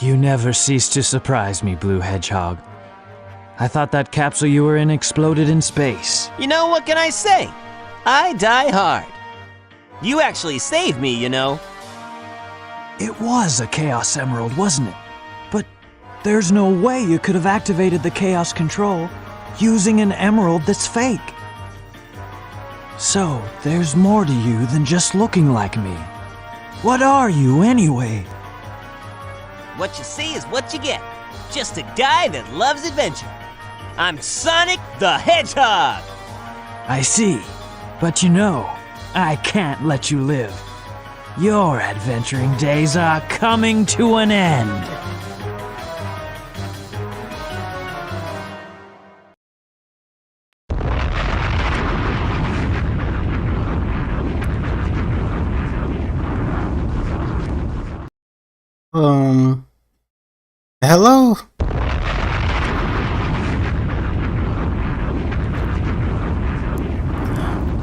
You never cease to surprise me, Blue Hedgehog. I thought that capsule you were in exploded in space. You know, what can I say? I die hard. You actually saved me, you know. It was a Chaos Emerald, wasn't it? But there's no way you could have activated the Chaos Control using an emerald that's fake. So, there's more to you than just looking like me. What are you, anyway? What you see is what you get. Just a guy that loves adventure. I'm Sonic the Hedgehog! I see. But you know, I can't let you live. Your adventuring days are coming to an end. Hello?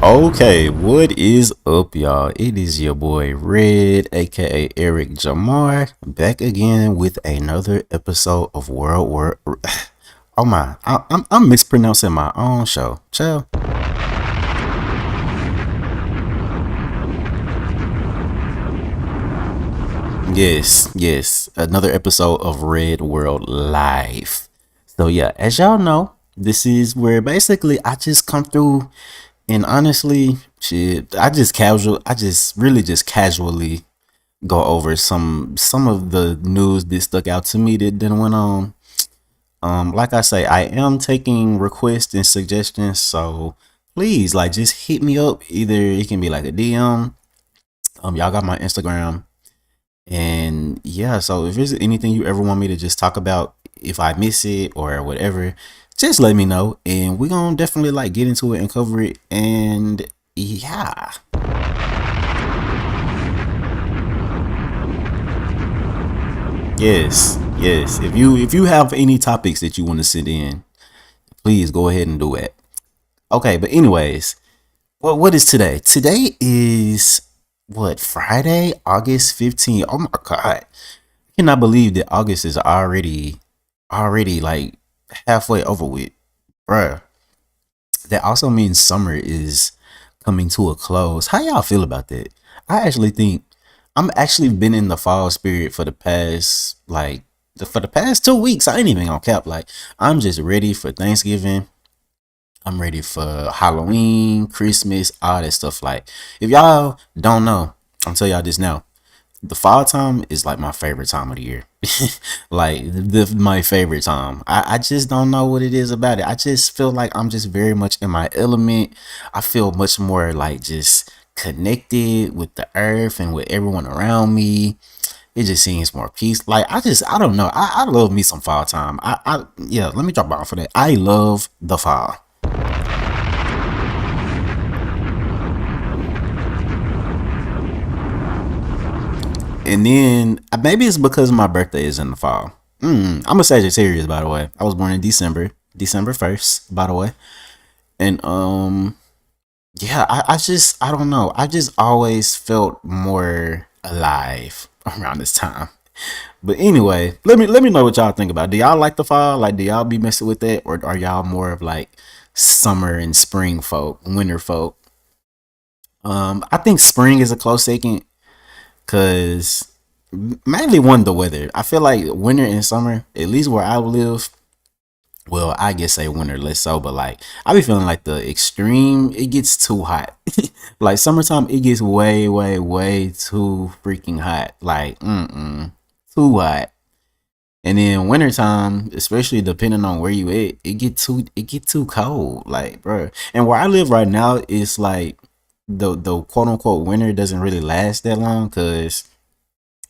Okay, what is up, y'all? It is your boy Red, aka Eric Jamar, back again with another episode of World. Oh my, I'm mispronouncing my own show. Chill. Yes, another episode of ReddWorld Live. So yeah, as y'all know, this is where basically I just come through and honestly, shit, I just really just casually go over some of the news that stuck out to me that then went on. Like I say, I am taking requests and suggestions, so please, like, just hit me up. Either it can be like a DM. Y'all got my Instagram. And yeah, so if there's anything you ever want me to just talk about, if I miss it or whatever, just let me know, and we're gonna definitely like get into it and cover it. And yeah, yes, if you have any topics that you want to send in, please go ahead and do it. Okay, but anyways, what is today? Today is what, Friday, August 15th. Oh my god, I cannot believe that August is already like halfway over with, bruh. That also means summer is coming to a close. How y'all feel about that? I actually think I'm actually been in the fall spirit for the past for the past 2 weeks. I ain't even gonna cap. Like, I'm just ready for Thanksgiving. I'm ready for Halloween, Christmas, all that stuff. Like, if y'all don't know, I'll tell y'all this now. The fall time is like my favorite time of the year. Like, my favorite time. I just don't know what it is about it. I just feel like I'm just very much in my element. I feel much more like just connected with the earth and with everyone around me. It just seems more peace. Like, I don't know. I love me some fall time. Yeah, let me drop down for that. I love the fall. And then maybe it's because my birthday is in the fall. I'm a Sagittarius, by the way. I was born in December 1st, by the way. And yeah, I don't know. I just always felt more alive around this time. But anyway, let me know what y'all think about it. Do y'all like the fall? Like, do y'all be messing with that, or are y'all more of like summer and spring folk, winter folk? I think spring is a close second. Cause mainly one, the weather. I feel like winter and summer, at least where I live, well, I guess say winter less so, but like I be feeling like the extreme, it gets too hot. Like summertime, it gets way too freaking hot. Like too hot. And then wintertime, especially depending on where you at, it get too cold. Like, bro. And where I live right now, it's like the quote unquote winter doesn't really last that long because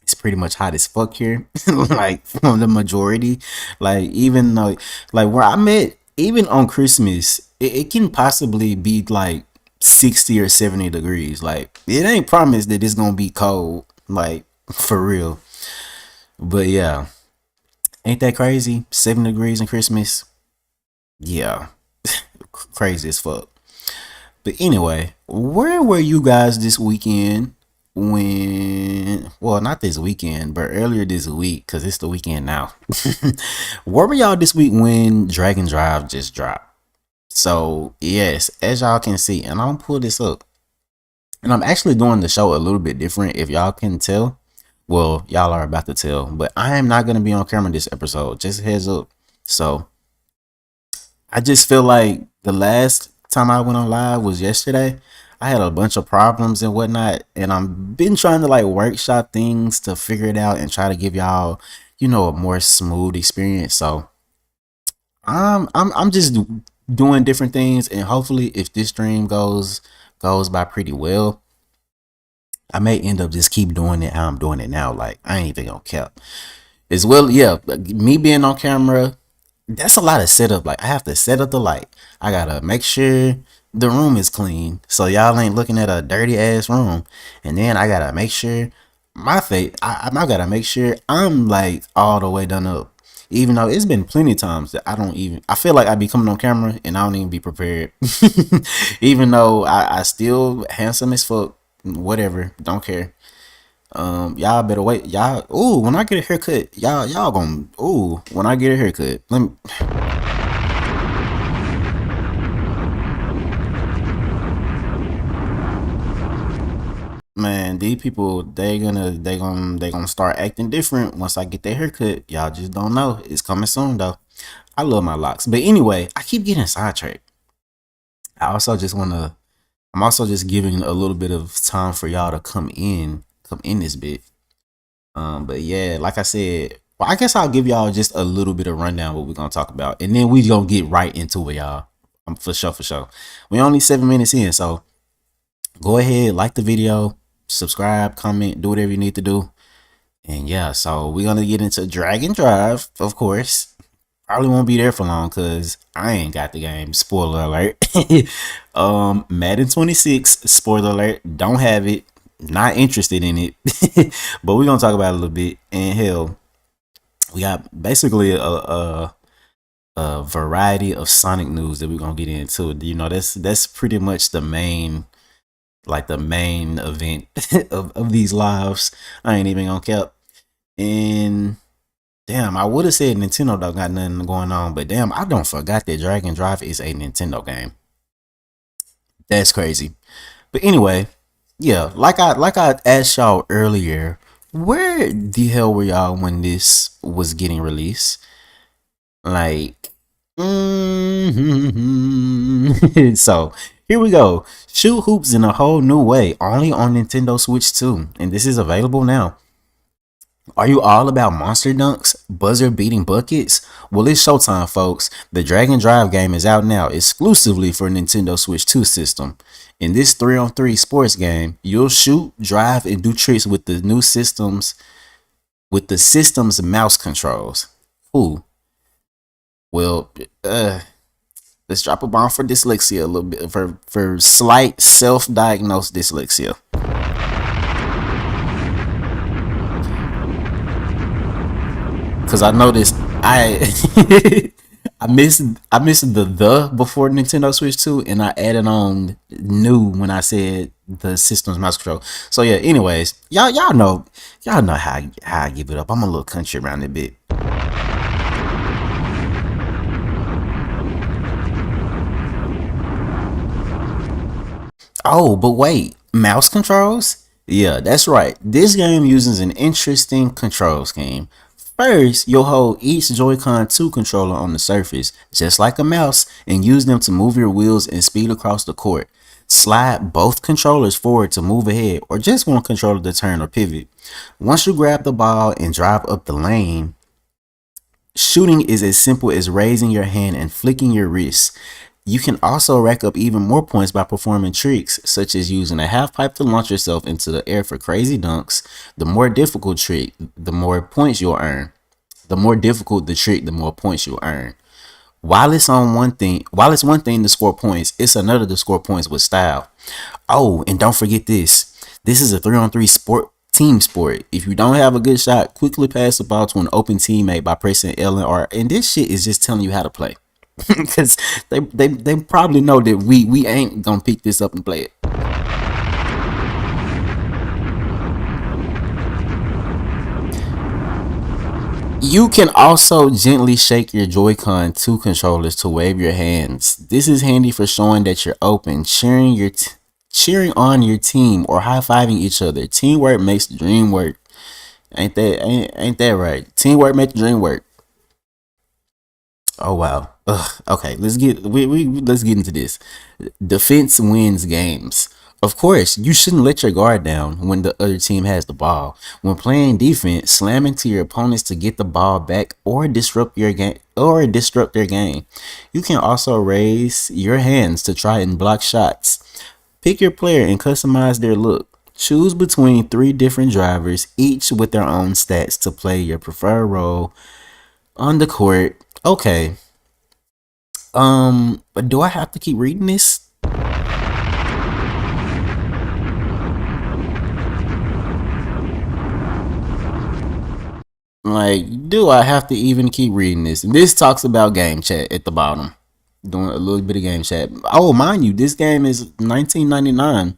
it's pretty much hot as fuck here. Like, from the majority. Like, even though, like, where I'm at, even on Christmas, it can possibly be like 60 or 70 degrees. Like, it ain't promised that it's gonna be cold, like, for real. But yeah, ain't that crazy? 7 degrees in Christmas. Yeah. Crazy as fuck. But anyway, where were you guys this weekend? when, well, not this weekend, but earlier this week, because it's the weekend now. Where were y'all this week when Dragon Drive just dropped? So, yes, as y'all can see, and I'm gonna pull this up, and I'm actually doing the show a little bit different, if y'all can tell. Well, y'all are about to tell, but I am not gonna be on camera this episode, just heads up. So, I just feel like the last time I went on live was yesterday. I had a bunch of problems and whatnot, and I'm been trying to like workshop things to figure it out and try to give y'all, a more smooth experience. So I'm just doing different things, and hopefully, if this stream goes by pretty well, I may end up just keep doing it how I'm doing it now. Like I ain't even gonna cap. As well, yeah, me being on camera, that's a lot of setup. Like I have to set up the light. I gotta make sure the room is clean so y'all ain't looking at a dirty ass room. And then I gotta make sure my face. I gotta make sure I'm like all the way done up. Even though it's been plenty of times that I feel like I be coming on camera and I don't even be prepared. Even though I still handsome as fuck, whatever, don't care. Y'all better wait. Y'all, ooh, when I get a haircut, y'all gonna, ooh, when I get a haircut, let me. Man, these people, they gonna start acting different once I get their haircut. Y'all just don't know. It's coming soon though. I love my locks, but anyway, I keep getting sidetracked. I also just wanna. I'm also just giving a little bit of time for y'all to come in this bit. But yeah, like I said, well, I guess I'll give y'all just a little bit of rundown what we're gonna talk about, and then we gonna get right into it, y'all. For sure, for sure. We only 7 minutes in, so go ahead, like the video, subscribe, comment, do whatever you need to do, and yeah. So we're gonna get into Dragon Drive, of course. Probably won't be there for long because I ain't got the game. Spoiler alert. Madden 26. Spoiler alert. Don't have it. Not interested in it. But we're gonna talk about it a little bit. And hell, we got basically a variety of Sonic news that we're gonna get into. That's pretty much the main event of these lives. I ain't even gonna cap. And damn, I would have said Nintendo don't got nothing going on, but damn, I don't forgot that Dragon Drive is a Nintendo game. That's crazy. But anyway, yeah, like I asked y'all earlier, where the hell were y'all when this was getting released? Like, so here we go. Shoot hoops in a whole new way, only on Nintendo Switch 2, and this is available now. Are you all about monster dunks, buzzer beating buckets? Well, it's showtime, folks. The Dragon Drive game is out now exclusively for Nintendo Switch 2 system. In this 3-on-3 sports game, you'll shoot, drive, and do tricks with the new system's mouse controls. Ooh. Well, let's drop a bomb for dyslexia a little bit, for slight self-diagnosed dyslexia. Cause I noticed I missed the before Nintendo Switch 2, and I added on new when I said the system's mouse control. So yeah, anyways, y'all know how I give it up. I'm a little country around a bit. Oh, but wait, mouse controls? Yeah, that's right. This game uses an interesting control scheme. First, you'll hold each Joy-Con 2 controller on the surface, just like a mouse, and use them to move your wheels and speed across the court. Slide both controllers forward to move ahead, or just one controller to turn or pivot. Once you grab the ball and drive up the lane, shooting is as simple as raising your hand and flicking your wrist. You can also rack up even more points by performing tricks, such as using a half pipe to launch yourself into the air for crazy dunks. The more difficult trick, the more points you'll earn. The more difficult the trick, the more points you'll earn. While it's one thing to score points, it's another to score points with style. Oh, and don't forget this. This is a 3-on-3 team sport. If you don't have a good shot, quickly pass the ball to an open teammate by pressing L and R. And this shit is just telling you how to play. Because they probably know that we ain't gonna pick this up and play it. You can also gently shake your Joy-Con 2 controllers to wave your hands. This is handy for showing that you're open, cheering on your team, or high-fiving each other. Teamwork makes the dream work. Ain't that right? Teamwork makes the dream work. Oh wow. Ugh. Okay, let's get into this. Defense wins games. Of course, you shouldn't let your guard down when the other team has the ball. When playing defense, slam into your opponents to get the ball back or disrupt their game. You can also raise your hands to try and block shots. Pick your player and customize their look. Choose between 3 different drivers, each with their own stats to play your preferred role on the court. Okay. But do I have to keep reading this? Like, do I have to even keep reading this? And this talks about game chat at the bottom. Doing a little bit of game chat. Oh, mind you, this game is $19.99.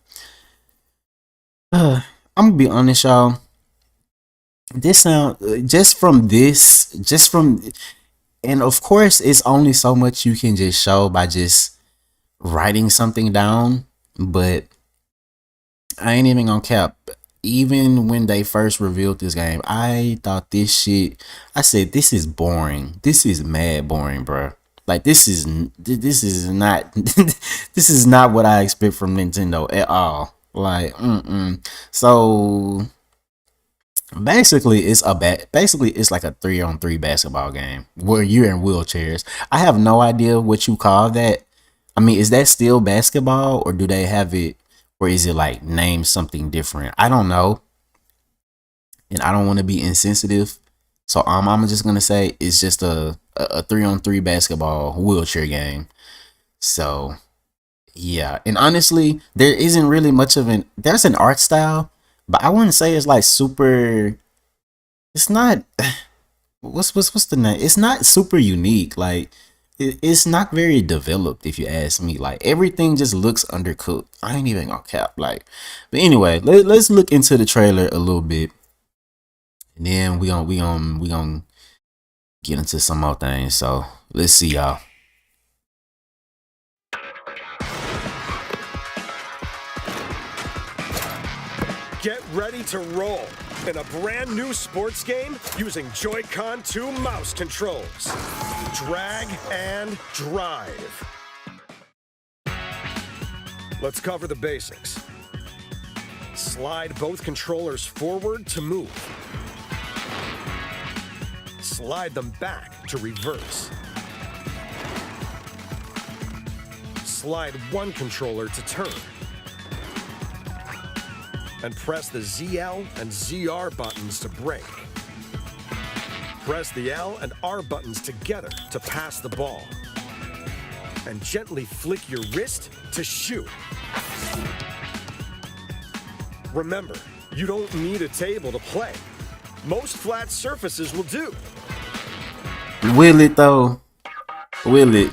I'm gonna be honest, y'all. This sound and of course, it's only so much you can just show by just writing something down. But I ain't even gonna cap. Even when they first revealed this game, I thought I said, this is boring. This is mad boring, bro. Like, this is not, this is not what I expect from Nintendo at all. Like, So basically, it's like a 3-on-3 basketball game where you're in wheelchairs. I have no idea what you call that. I mean, is that still basketball, or do they have it, or is it like named something different? I don't know, and I don't want to be insensitive, so I'm just gonna say it's just a 3-on-3 basketball wheelchair game. So yeah, and honestly, there isn't really much of there's an art style, but I wouldn't say it's like super. It's not. What's the name? It's not super unique. Like, it's not very developed, if you ask me. Like, everything just looks undercooked. I ain't even gonna cap. Like, but anyway, let's look into the trailer a little bit, and then we gonna get into some more things. So let's see, y'all. Get ready to roll in a brand new sports game using Joy-Con 2 mouse controls. Drag and drive. Let's cover the basics. Slide both controllers forward to move. Slide them back to reverse. Slide one controller to turn. And press the ZL and ZR buttons to brake. Press the L and R buttons together to pass the ball. And gently flick your wrist to shoot. Remember, you don't need a table to play. Most flat surfaces will do. Will it though? Will it?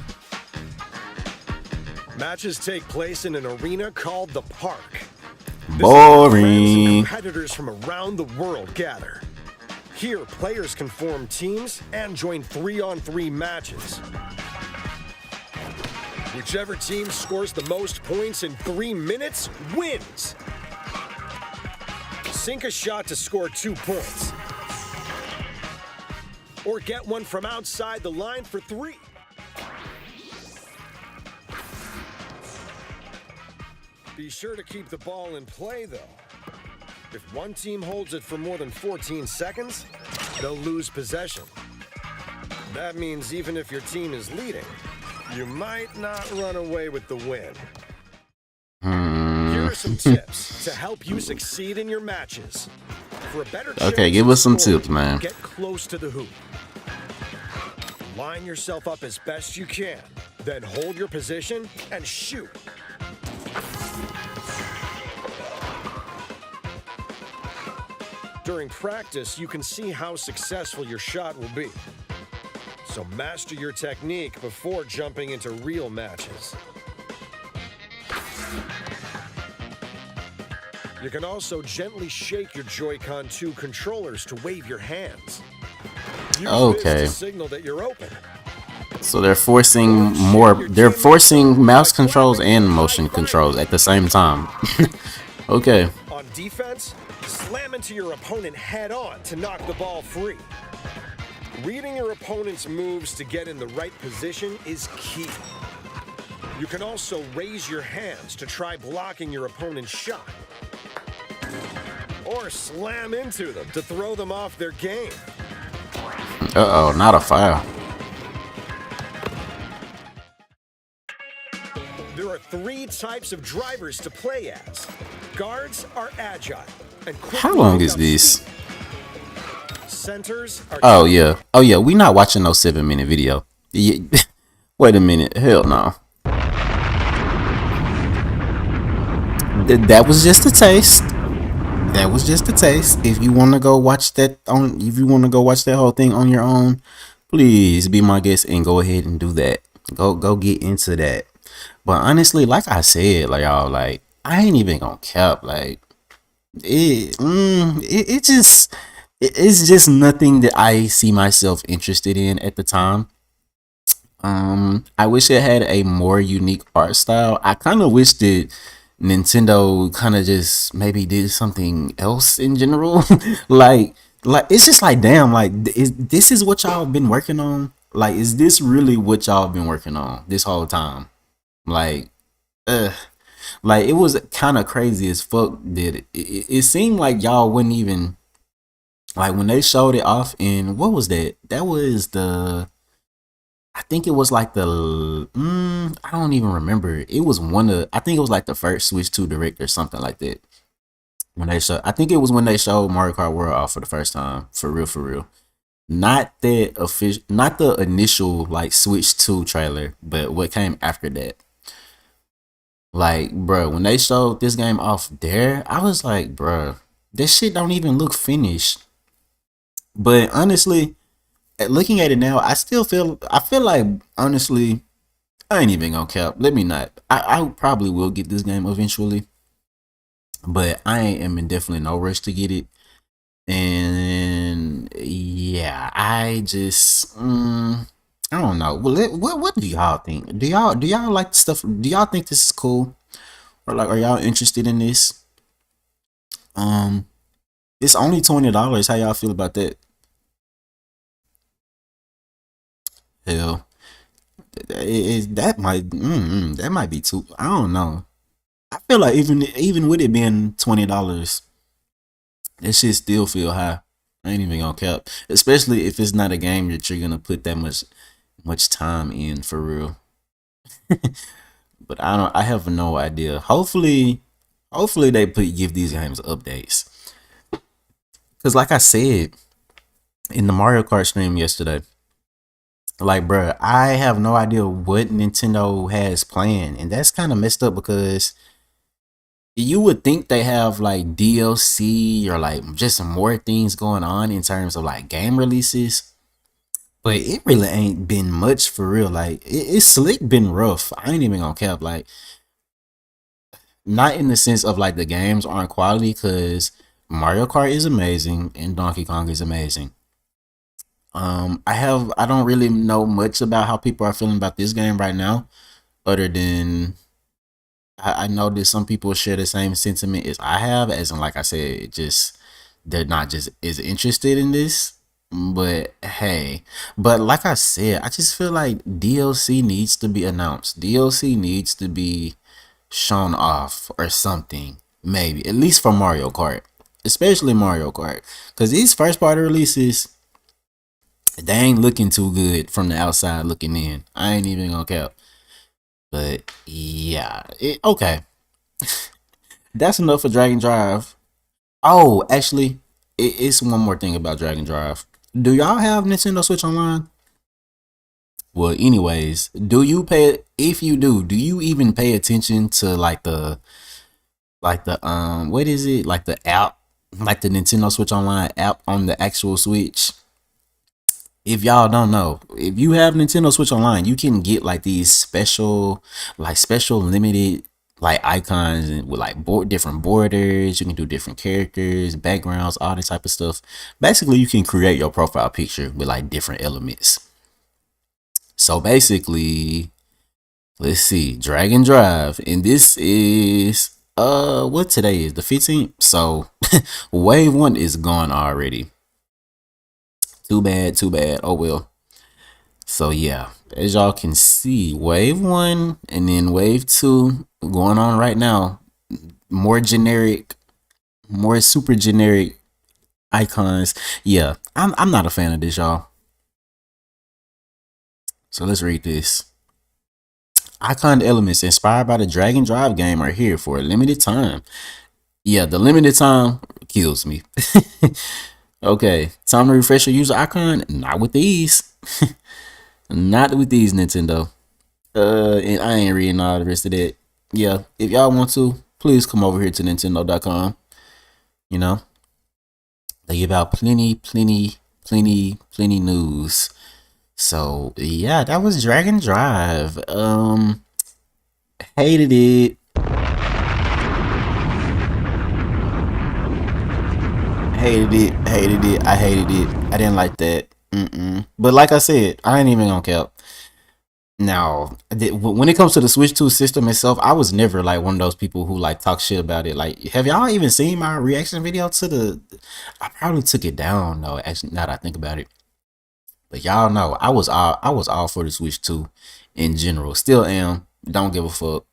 Matches take place in an arena called the Park. Boring. Competitors from around the world gather. Here, players can form teams and join 3-on-3 matches. Whichever team scores the most points in 3 minutes wins. Sink a shot to score 2 points. Or get one from outside the line for 3. Be sure to keep the ball in play, though. If one team holds it for more than 14 seconds, they'll lose possession. That means even if your team is leading, you might not run away with the win. Here are some tips to help you succeed in your matches. For a better Okay, give us some tips, man. Get close to the hoop. Line yourself up as best you can, then hold your position and shoot. During practice, you can see how successful your shot will be. So master your technique before jumping into real matches. You can also gently shake your Joy-Con 2 controllers to wave your hands. Use this Okay. to signal that you're open. So they're forcing mouse controls and motion controls at the same time. Okay. On defense, slam into your opponent head on to knock the ball free. Reading your opponent's moves to get in the right position is key. You can also raise your hands to try blocking your opponent's shot. Or slam into them to throw them off their game. Uh-oh, not a foul. There are 3 types of drivers to play as. Guards are agile and quickly How long pick is up this? speed. Centers are Oh yeah, we not watching no 7-minute video. Yeah. Wait a minute, hell no. That was just a taste. That was just a taste. If you want to go watch that whole thing on your own, please be my guest and go ahead and do that. Go get into that. But honestly, like I said, like y'all, like I ain't even gonna cap. Like it's just nothing that I see myself interested in at the time. I wish it had a more unique art style. I kind of wish that Nintendo kind of just maybe did something else in general. like it's just like, damn, like this is what y'all been working on? Like, is this really what y'all been working on this whole time? Like, like it was kind of crazy as fuck. It seemed like y'all wouldn't even, like, when they showed it off in, what was that? That was I think it was like I don't even remember. It was I think it was like the first Switch 2 Direct or something like that. I think it was when they showed Mario Kart World off for the first time, for real. Not the initial like Switch 2 trailer, but what came after that. Like, bro, when they showed this game off there, I was like, bro, this shit don't even look finished. But honestly, looking at it now, I feel like, honestly, I ain't even gonna cap. Let me not. I probably will get this game eventually, but I am in definitely no rush to get it. And yeah, I just I don't know. Well, what do y'all think? Do y'all like stuff? Do y'all think this is cool, or like, are y'all interested in this? It's only $20. How y'all feel about that? Hell, that might be too. I don't know. I feel like even with it being $20, that shit still feel high. I ain't even gonna cap, especially if it's not a game that you're gonna put that much time in for real. But I have no idea. Hopefully they give these games updates. Cause like I said in the Mario Kart stream yesterday, like, bruh, I have no idea what Nintendo has planned, and that's kind of messed up because you would think they have like DLC or like just more things going on in terms of like game releases, but it really ain't been much for real. Like, it's slick been rough. I ain't even gonna cap. Like, not in the sense of like the games aren't quality, because Mario Kart is amazing and Donkey Kong is amazing. I don't really know much about how people are feeling about this game right now, other than I know that some people share the same sentiment as I have, as in, like I said, they're not just as interested in this. But hey, but like I said, I just feel like DLC needs to be announced. DLC needs to be shown off or something, maybe, at least for Mario Kart, especially Mario Kart, because these first party releases, they ain't looking too good from the outside looking in. I ain't even gonna cap. But yeah, okay. That's enough for Dragon Drive. Oh, actually, it's one more thing about Dragon Drive. Do y'all have Nintendo Switch Online? Well, anyways, if you do you even pay attention to like the what is it? Like the app, like the Nintendo Switch Online app on the actual Switch? If y'all don't know, if you have Nintendo Switch Online, you can get like these special limited like icons and with like different borders. You can do different characters, backgrounds, all that type of stuff. Basically, you can create your profile picture with like different elements. So basically, let's see, drag and drive, and this is what today is, the 15th. So wave 1 is gone already. Too bad, too bad. Oh well. So yeah, as y'all can see, wave 1 and then wave 2 going on right now. More generic, more super generic icons. Yeah, I'm not a fan of this, y'all. So let's read this. Icon elements inspired by the drag and drive game are here for a limited time. Yeah, the limited time kills me. Okay, time to refresh your user icon. Not with these. Not with these, Nintendo. And I ain't reading all the rest of that. Yeah, if y'all want to, please come over here to Nintendo.com. You know, they give out plenty news. So yeah, that was Drag and Drive. Hated it. Hated it. I hated it. I didn't like that. But like I said, I ain't even gonna cap. Now, when it comes to the Switch 2 system itself, I was never like one of those people who like talk shit about it. Like, have y'all even seen my reaction video to the? I probably took it down though. Actually, now that I think about it, but y'all know I was all for the Switch 2 in general. Still am. Don't give a fuck.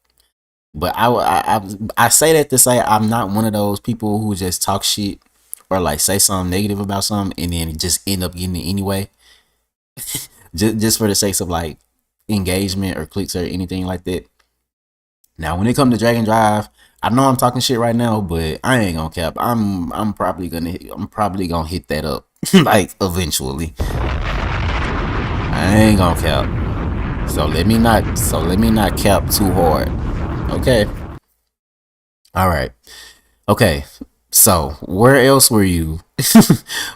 But I say that to say I'm not one of those people who just talk shit or like say something negative about something and then just end up getting it anyway. just for the sake of like engagement or clicks or anything like that. Now when it comes to Drag and Drive, I know I'm talking shit right now, but I ain't gonna cap. I'm probably gonna hit that up like eventually. I ain't gonna cap. So let me not cap too hard. Okay. All right. Okay. So where else were you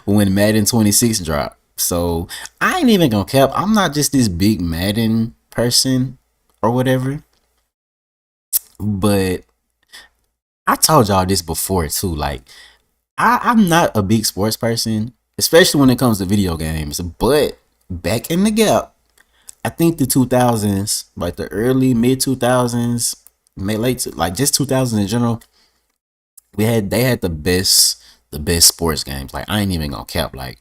when Madden 26 dropped? So I ain't even gonna cap. I'm not just this big Madden person or whatever. But I told y'all this before too. Like I'm not a big sports person, especially when it comes to video games. But back in the gap, I think the 2000s, like the early mid 2000s, like just 2000s in general, they had the best sports games. Like I ain't even gonna cap. Like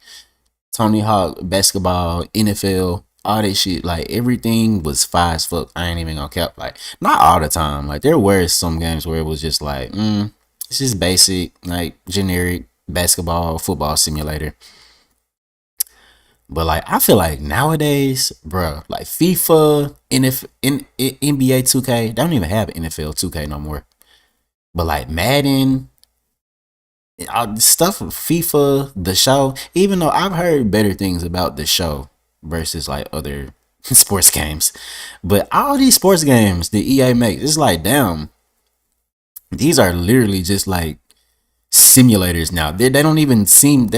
Tony Hawk, basketball, NFL, all that shit. Like everything was fire as fuck. I ain't even gonna cap. Like not all the time. Like there were some games where it was just like, it's just basic, like generic basketball, football simulator. But like I feel like nowadays, bro, like FIFA, NBA 2K, they don't even have NFL 2K no more. But like Madden, stuff with FIFA, the show, even though I've heard better things about the show versus like other sports games, but all these sports games that EA makes, it's like, damn, these are literally just like simulators now. They don't even seem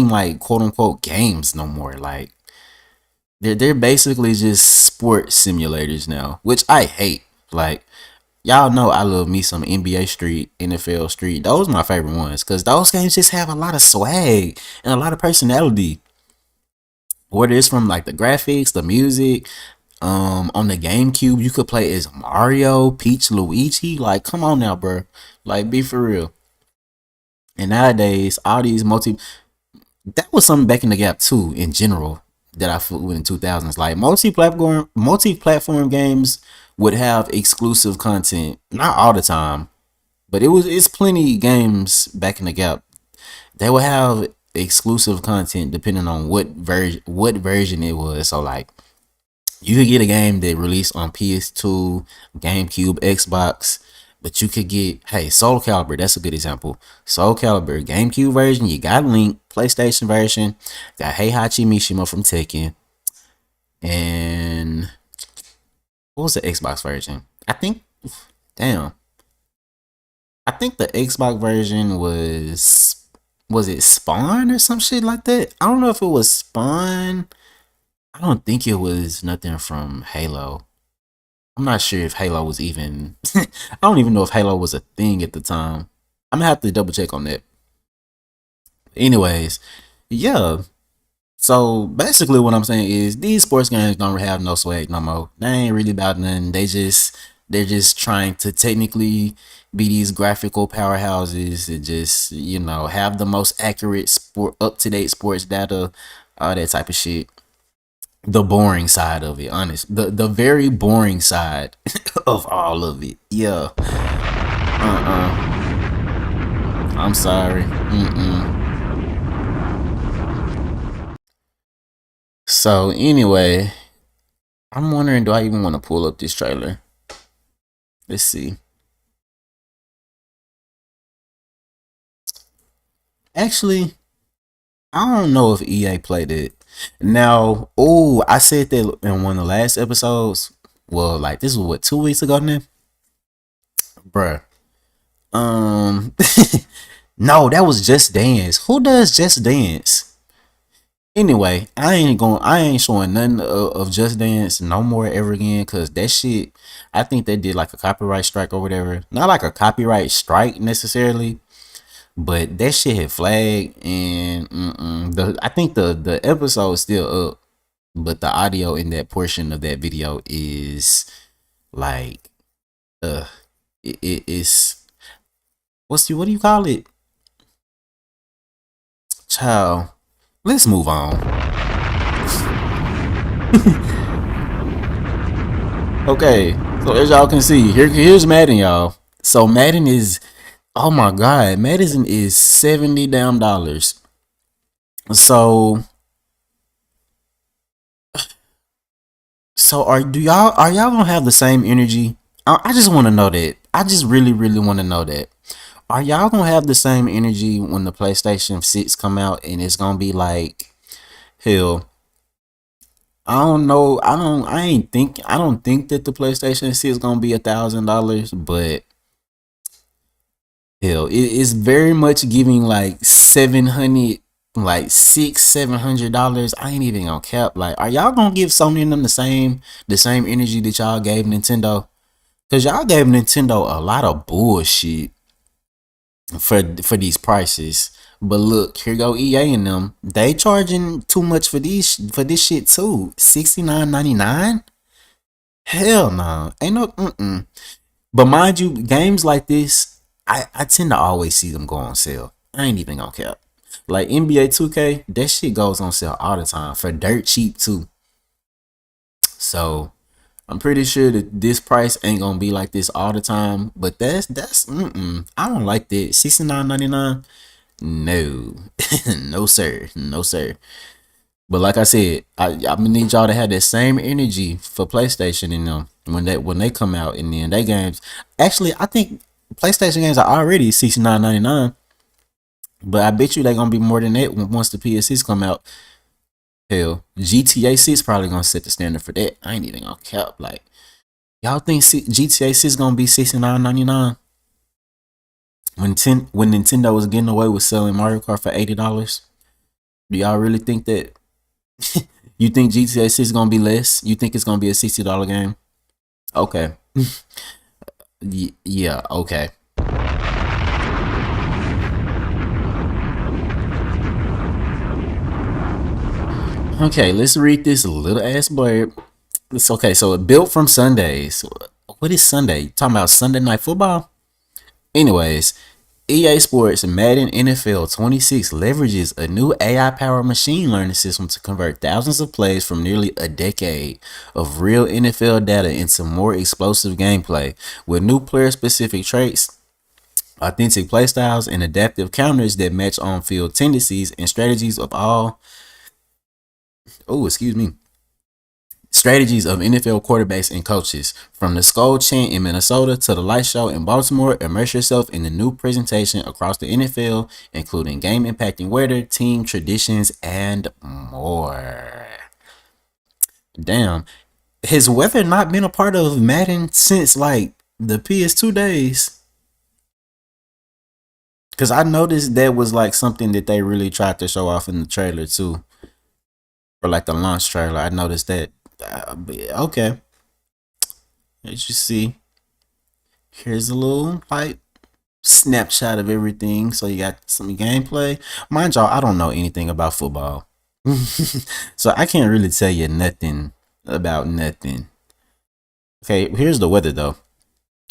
like quote unquote games no more. Like they're basically just sports simulators now, which I hate. Like y'all know I love me some NBA Street, NFL Street. Those are my favorite ones because those games just have a lot of swag and a lot of personality. Whether it's from like the graphics, the music, on the GameCube, you could play as Mario, Peach, Luigi. Like, come on now, bro. Like, be for real. And nowadays, all these that was something back in the gap too, in general, that I felt with in 2000s. Like multi-platform games would have exclusive content, not all the time, but it's plenty games back in the gap. They would have exclusive content depending on what version it was. So like you could get a game that released on PS2, GameCube, Xbox, but you could get, hey, Soul Calibur, that's a good example. Soul Calibur, GameCube version, you got Link, PlayStation version, got Heihachi Mishima from Tekken, and what was the Xbox version? I think the Xbox version was it Spawn or some shit like that? I don't know if it was Spawn. I don't think it was nothing from Halo. I'm not sure if Halo was even. I don't even know if Halo was a thing at the time. I'm gonna have to double check on that. Anyways, yeah. So basically, what I'm saying is these sports games don't have no swag no more. They ain't really about nothing. They're just trying to technically be these graphical powerhouses and just have the most accurate sport, up to date sports data, all that type of shit. The boring side of it, honest. The very boring side of all of it. Yeah. I'm sorry. So anyway, I'm wondering, do I even want to pull up this trailer? Let's see. Actually, I don't know if EA played it. Now, I said that in one of the last episodes. Well, like this was what, 2 weeks ago now? Bruh. No, that was Just Dance. Who does Just Dance? Anyway, I ain't showing nothing of Just Dance no more ever again, cause that shit, I think they did like a copyright strike or whatever. Not like a copyright strike necessarily, but that shit had flagged, and I think the episode is still up, but the audio in that portion of that video is like, it's what do you call it? Child, let's move on. Okay, so as y'all can see, here's Madden, y'all. So Madden is, oh my god, Madden is $70 damn. So are y'all gonna have the same energy? I just want to know that. I just really want to know that. Are y'all gonna have the same energy when the PlayStation 6 come out and it's gonna be like, hell, I don't know. I don't think that the PlayStation 6 is gonna be $1,000, but hell, it's very much giving like 700, like $600-700. I ain't even gonna cap. Like, are y'all gonna give Sony and them the same energy that y'all gave Nintendo? Cause y'all gave Nintendo a lot of bullshit for these prices. But look, here go EA and them. They charging too much for this shit too. $69.99? Hell no. Ain't no. But mind you, games like this, I tend to always see them go on sale. I ain't even gonna cap. Like NBA 2K, that shit goes on sale all the time for dirt cheap too. So I'm pretty sure that this price ain't gonna be like this all the time. But that's I don't like that. $69.99. No. No sir. No sir. But like I said, I'm gonna need y'all to have that same energy for PlayStation and them when they come out, and then they games. Actually, I think PlayStation games are already $69.99. But I bet you they're gonna be more than that once the PS6 come out. Hell, GTA 6 probably gonna set the standard for that. I ain't even gonna cap. Like, y'all think GTA 6 gonna be $69.99? When Nintendo was getting away with selling Mario Kart for $80? Do y'all really think that? You think GTA 6 is gonna be less? You think it's gonna be a $60 game? Okay. Yeah, okay. Okay, let's read this little ass blurb. It's okay, so it built from Sundays. What is Sunday? Talking about Sunday Night Football? Anyways, EA Sports Madden NFL 26 leverages a new AI-powered machine learning system to convert thousands of plays from nearly a decade of real NFL data into more explosive gameplay. With new player-specific traits, authentic playstyles, and adaptive counters that match on-field tendencies and strategies of strategies of NFL quarterbacks and coaches. From the Skull Chant in Minnesota to the Light Show in Baltimore, immerse yourself in the new presentation across the NFL, including game-impacting weather, team traditions, and more. Damn. Has weather not been a part of Madden since, like, the PS2 days? Because I noticed that was, like, something that they really tried to show off in the trailer, too. Or, like, the launch trailer. I noticed that. Okay. as you see, here's a little like snapshot of everything. So you got some gameplay. Mind y'all, I don't know anything about football. So I can't really tell you nothing about nothing. Okay, here's the weather though.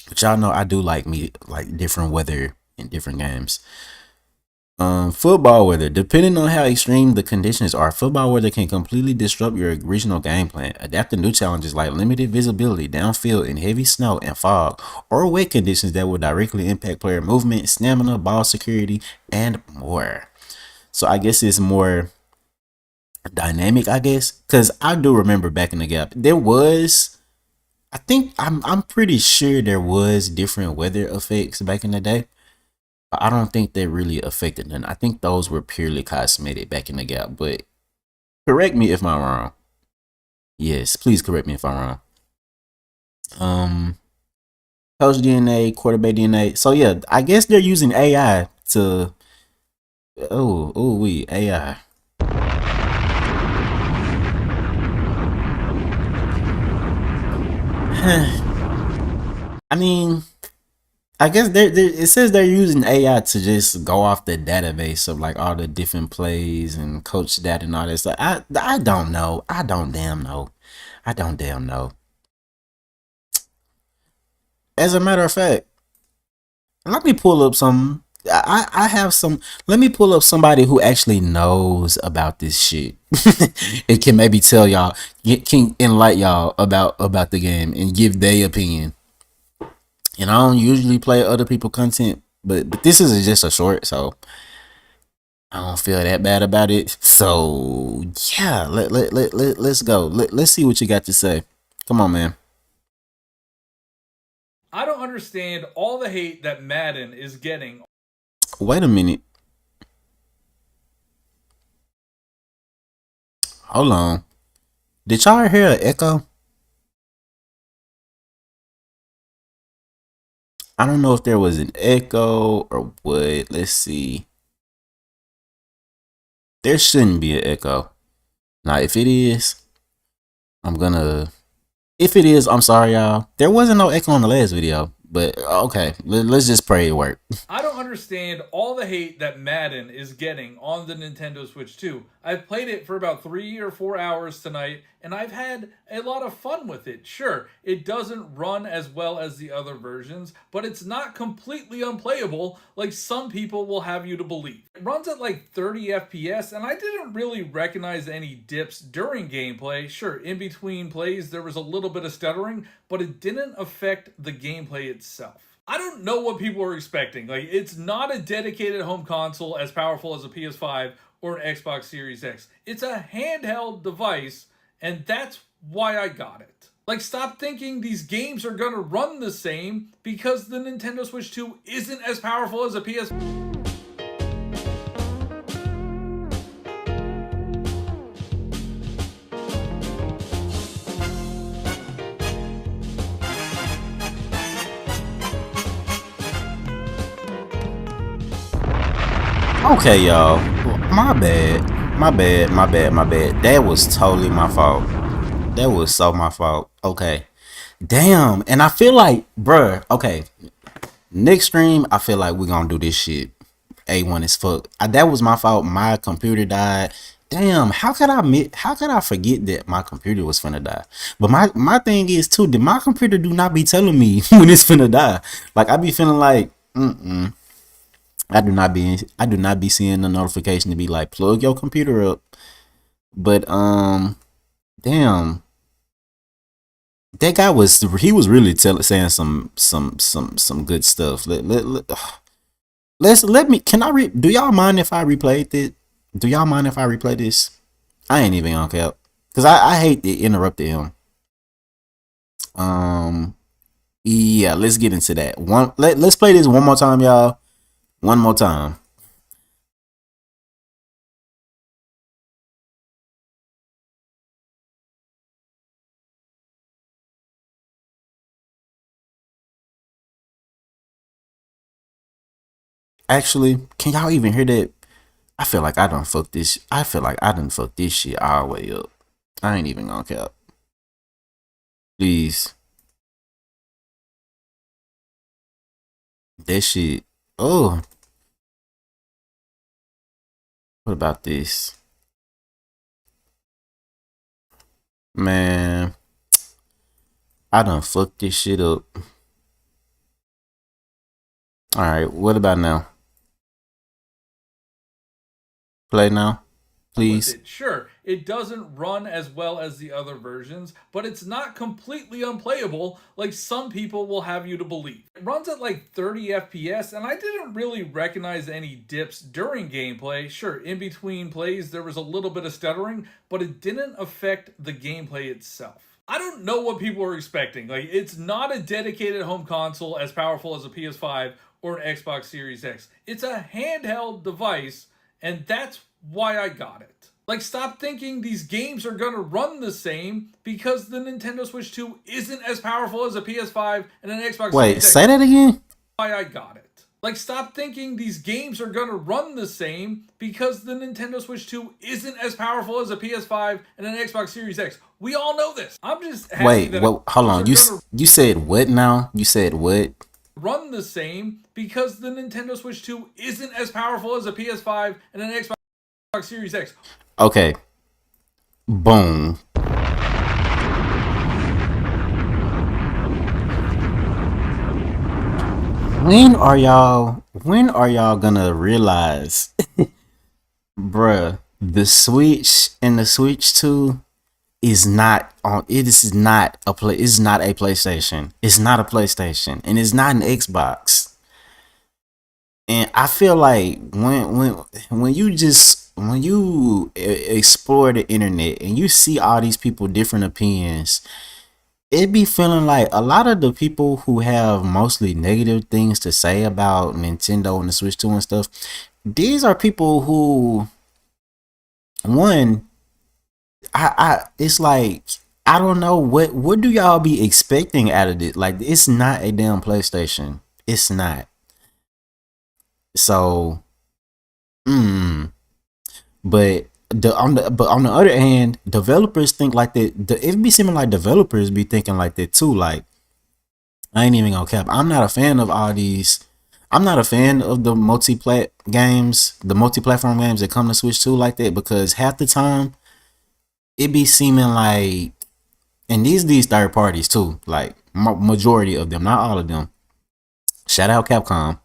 But y'all know I do like different weather in different games. Football weather. Depending on how extreme the conditions are, football weather can completely disrupt your original game plan. Adapt to new challenges like limited visibility downfield in heavy snow and fog, or wet conditions that will directly impact player movement, stamina, ball security, and more. So I guess it's more dynamic, I guess, because I do remember back in the gap, there was, I think I'm pretty sure there was different weather effects back in the day. I don't think they really affected them. I think those were purely cosmetic back in the gap. But correct me if I'm wrong. Yes, please correct me if I'm wrong. Coach DNA, quarterback DNA. So yeah, I guess they're using AI to. AI. I mean, I guess it says they're using AI to just go off the database of like all the different plays and coach data and all that stuff. I don't know. I don't damn know. As a matter of fact, let me pull up some. I have some. Let me pull up somebody who actually knows about this shit. It can maybe tell y'all, can enlighten y'all about the game and give their opinion. And I don't usually play other people content, but this is just a short, so I don't feel that bad about it. So yeah, let's go. Let's see what you got to say. Come on, man. I don't understand all the hate that Madden is getting. Wait a minute. Hold on. Did y'all hear an echo? I don't know if there was an echo or what. Let's see. There shouldn't be an echo. Now, if it is, if it is, I'm sorry, y'all. There wasn't no echo in the last video, but okay. Let's just pray it worked. I don't understand all the hate that Madden is getting on the Nintendo Switch 2. I've played it for about 3 or 4 hours tonight, and I've had a lot of fun with it. Sure, it doesn't run as well as the other versions, but it's not completely unplayable like some people will have you to believe. It runs at like 30 FPS, and I didn't really recognize any dips during gameplay. Sure, in between plays there was a little bit of stuttering, but it didn't affect the gameplay itself. I don't know what people are expecting. Like, it's not a dedicated home console as powerful as a PS5 or an Xbox Series X. It's a handheld device, and that's why I got it. Like, stop thinking these games are gonna run the same because the Nintendo Switch 2 isn't as powerful as a PS5. Okay, y'all. My bad. That was totally my fault. That was so my fault. Okay. Damn. And I feel like, bruh, okay. Next stream, I feel like we're gonna do this shit A1 as fuck. That was my fault. My computer died. Damn, how could I forget that my computer was finna die? But my thing is too, did my computer do not be telling me when it's finna die? Like, I be feeling like, I do not be seeing the notification to be like, plug your computer up. But damn, that guy was really saying some good stuff. Do y'all mind if I replayed it? Do y'all mind if I replay this? I ain't even gonna care, cause I hate to interrupt him. Yeah, let's get into that. Let's play this one more time, y'all. One more time. Actually, can y'all even hear that? I feel like I done fucked this. I feel like I done fucked this shit all the way up. I ain't even gonna cap. Please. That shit. Oh, what about this? Man, I done fucked this shit up. Alright, what about now? Play now, please. It. Sure, it doesn't run as well as the other versions, but it's not completely unplayable like some people will have you to believe. It runs at like 30 FPS, and I didn't really recognize any dips during gameplay. Sure, in between plays there was a little bit of stuttering, but it didn't affect the gameplay itself. I don't know what people are expecting. Like, it's not a dedicated home console as powerful as a PS5 or an Xbox Series X. It's a handheld device, and that's why I got it. Like, stop thinking these games are gonna run the same because the Nintendo Switch 2 isn't as powerful as a PS5 and an Xbox Wait, Series X. say that again? Why I got it. Like, stop thinking these games are gonna run the same because the Nintendo Switch 2 isn't as powerful as a PS5 and an Xbox Series X. We all know this. I'm just happy Wait, that hold on. You said what now? You said what? Run the same because the Nintendo Switch 2 isn't as powerful as a PS5 and an Xbox Series X. Okay. Boom. When are y'all gonna realize, bruh, the Switch and the Switch 2 is not on it's not a PlayStation. It's not a PlayStation and it's not an Xbox. And I feel like when you explore the internet and you see all these people different opinions, it be feeling like a lot of the people who have mostly negative things to say about Nintendo and the Switch 2 and stuff, these are people who, one, it's like, I don't know, what do y'all be expecting out of it? Like, it's not a damn PlayStation. It's not. So, but on the other hand, developers think like that. It be seeming like developers be thinking like that too. Like, I ain't even gonna cap. I'm not a fan of all these. I'm not a fan of the multi-platform games that come to Switch 2 like that, because half the time it be seeming like, and these third parties too, like majority of them, not all of them. Shout out Capcom.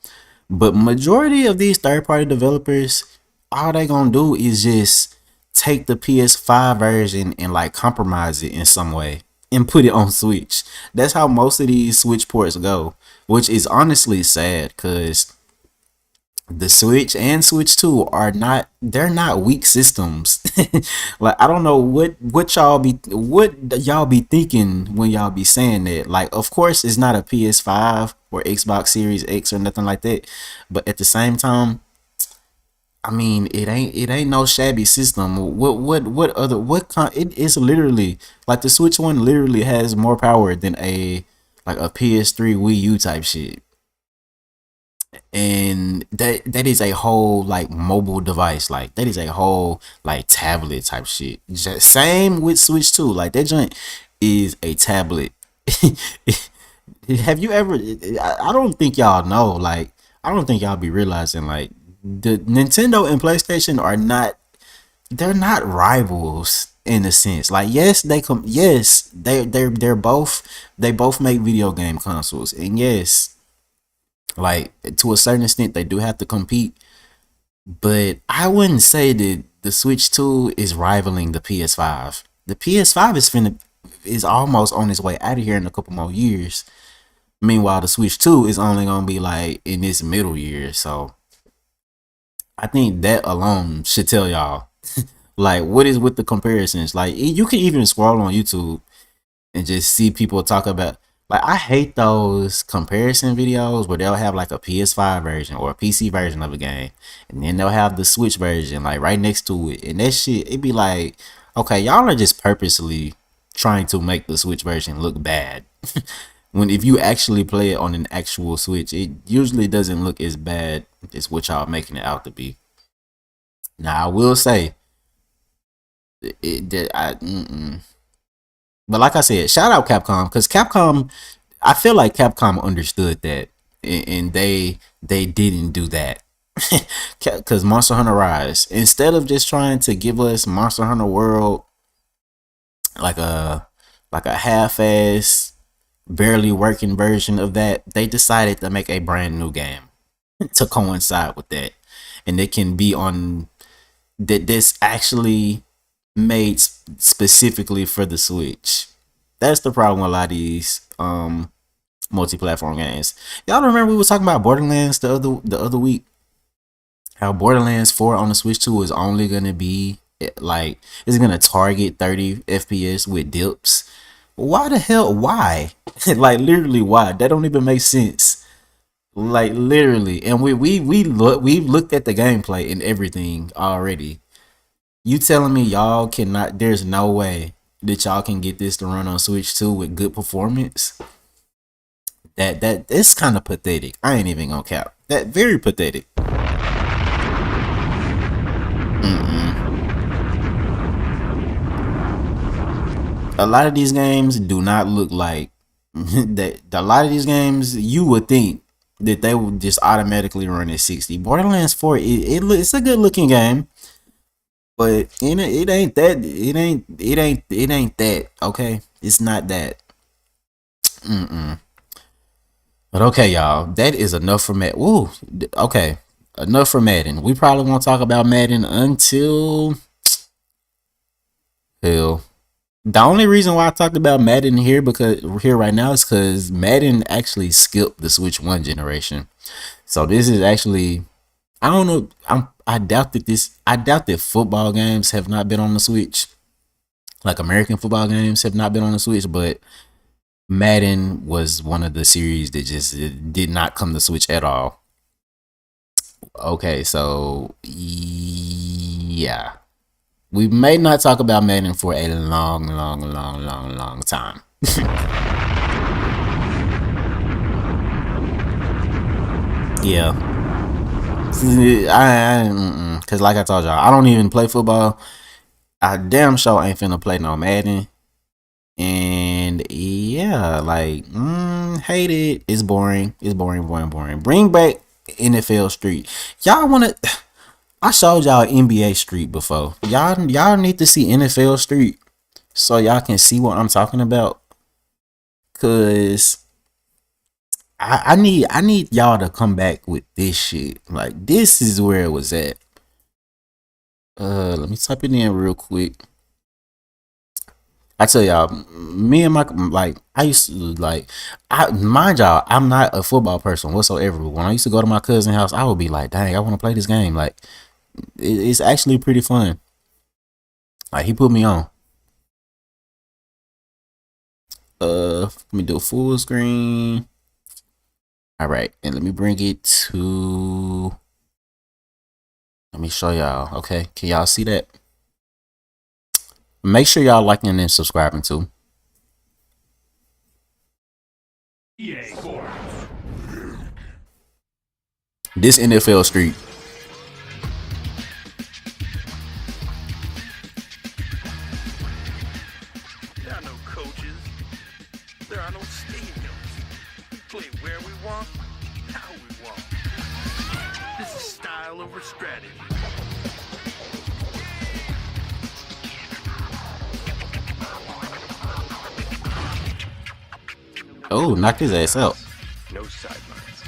But majority of these third-party developers, all they gonna do is just take the PS5 version and like compromise it in some way and put it on Switch. That's how most of these Switch ports go, which is honestly sad, because the Switch and Switch 2 they're not weak systems. Like, I don't know what y'all be thinking when y'all be saying that. Like, of course it's not a PS5 or Xbox Series X or nothing like that, but at the same time, I mean, it ain't no shabby system. It's literally like the Switch one literally has more power than a PS3 Wii U type shit. And that is a whole like mobile device, like that is a whole like tablet type shit. Just same with Switch 2, like that joint is a tablet. Have you ever, I don't think y'all know, like I don't think y'all be realizing, like, the Nintendo and PlayStation they're not rivals in a sense. Like, yes, they both make video game consoles, and yes, like, to a certain extent they do have to compete, but I wouldn't say that the Switch 2 is rivaling the PS5. The PS5 is almost on its way out of here in a couple more years. Meanwhile, the Switch 2 is only gonna be like in its middle year. So I think that alone should tell y'all like what is with the comparisons. Like, you can even scroll on YouTube and just see people talk about, like, I hate those comparison videos where they'll have like a PS5 version or a PC version of a game, and then they'll have the Switch version like right next to it, and that shit, it be like, okay, y'all are just purposely trying to make the Switch version look bad. When if you actually play it on an actual Switch, it usually doesn't look as bad as what y'all making it out to be. Now, I will say but like I said, shout out Capcom, because Capcom, I feel like Capcom understood that, and they didn't do that. Because Monster Hunter Rise, instead of just trying to give us Monster Hunter World like a half-ass, barely working version of that, they decided to make a brand new game to coincide with that, and it can be on that. This actually made specifically for the Switch. That's the problem with a lot of these multi-platform games. Y'all remember we was talking about Borderlands the other week? How Borderlands 4 on the Switch 2 is only gonna be like, it's gonna target 30 FPS with dips. Why the hell? Why? Like literally, why? That don't even make sense. Like literally, and we've looked at the gameplay and everything already. You telling me y'all cannot? There's no way that y'all can get this to run on Switch 2 with good performance? That it's kind of pathetic. I ain't even gonna cap. That very pathetic. A lot of these games do not look like that. A lot of these games, you would think that they would just automatically run at 60. Borderlands 4, it's a good looking game, but it ain't that. It ain't that. Okay, it's not that. But okay, y'all, that is enough for Madden. Woo. Okay, enough for Madden. We probably won't talk about Madden until hell. The only reason why I talked about Madden here right now is because Madden actually skipped the Switch 1 generation. So this is actually, I don't know. I doubt that football games have not been on the Switch. Like American football games have not been on the Switch, but Madden was one of the series that just did not come to Switch at all. Okay, so yeah. We may not talk about Madden for a long time. Yeah. Cause like I told y'all, I don't even play football. I damn sure ain't finna play no Madden. And yeah, like hate it. It's boring. It's boring. Bring back NFL Street. Y'all wanna? I showed y'all NBA Street before. Y'all need to see NFL Street so y'all can see what I'm talking about. Cause I need y'all to come back with this shit. Like this is where it was at. Let me type it in real quick. I tell y'all, me and my, like, I used to, mind y'all, I'm not a football person whatsoever. When I used to go to my cousin's house, I would be like, dang, I want to play this game. Like, it's actually pretty fun. Like, he put me on. Let me do a full screen. All right, and let me bring it to, let me show y'all, okay? Can y'all see that? Make sure y'all liking and subscribing too. This NFL Street. There are no coaches. There are no stadiums. We play where we want, how we want. This is style over strategy. Oh, knocked his ass out. No sidelines.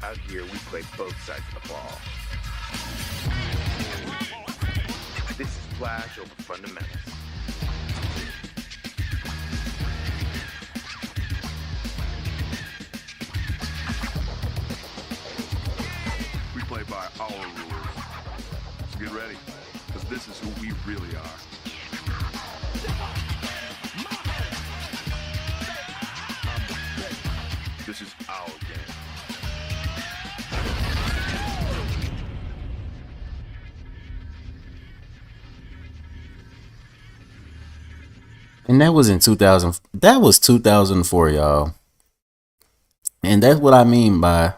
Out here, we play both sides of the ball. This is flash over fundamentals. We play by our rules. So get ready, because this is who we really are. This is our game. And that was in 2000. That was 2004, y'all. And that's what I mean by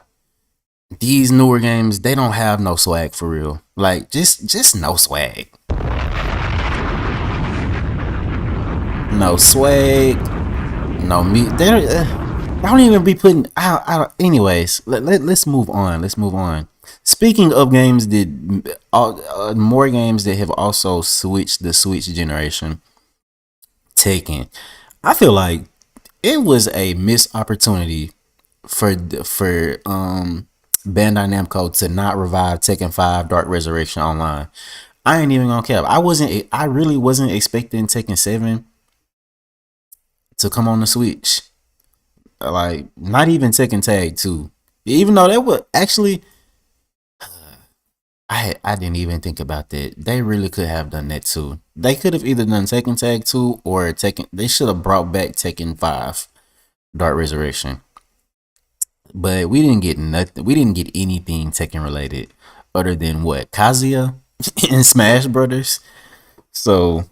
these newer games. They don't have no swag for real. Like just no swag. No swag. No meat. don't even be putting out. Anyways, let's move on. Let's move on. Speaking of games that more games that have also switched the Switch generation, Tekken. I feel like it was a missed opportunity for Bandai Namco to not revive Tekken 5 Dark Resurrection online. I ain't even gonna cap. I really wasn't expecting Tekken 7 to come on the Switch. Like, not even Tekken Tag 2. Even though that would actually, I didn't even think about that. They really could have done that too. They could have either done Tekken Tag 2 or Tekken. They should have brought back Tekken 5 Dark Resurrection. But we didn't get nothing. We didn't get anything Tekken related other than what, Kazuya in Smash Brothers. So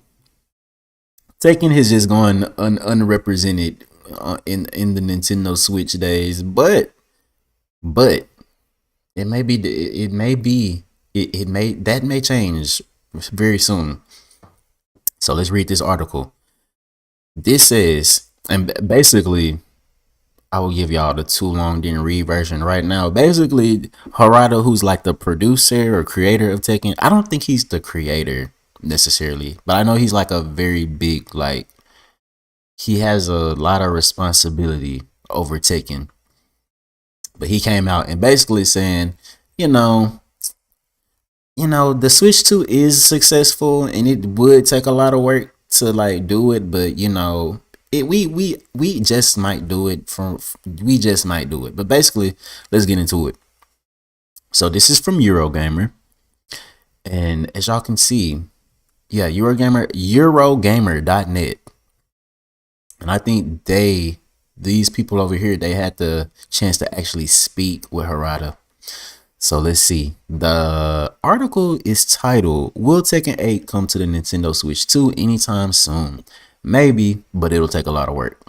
Tekken has just gone unrepresented in the Nintendo Switch days. But it may change very soon. So let's read this article. This says, and basically, I will give y'all the too long didn't read version right now. Basically, Harada, who's like the producer or creator of Tekken, I don't think he's the creator necessarily, but I know he's like a very big, like, he has a lot of responsibility over Tekken. But he came out and basically saying, you know, the Switch 2 is successful and it would take a lot of work to like do it, but we just might do it But basically, let's get into it. So this is from Eurogamer, and as y'all can see, yeah, Eurogamer.net. And I think these people over here, they had the chance to actually speak with Harada. So let's see. The article is titled, "Will Tekken 8 come to the Nintendo Switch 2 anytime soon? Maybe, but it'll take a lot of work."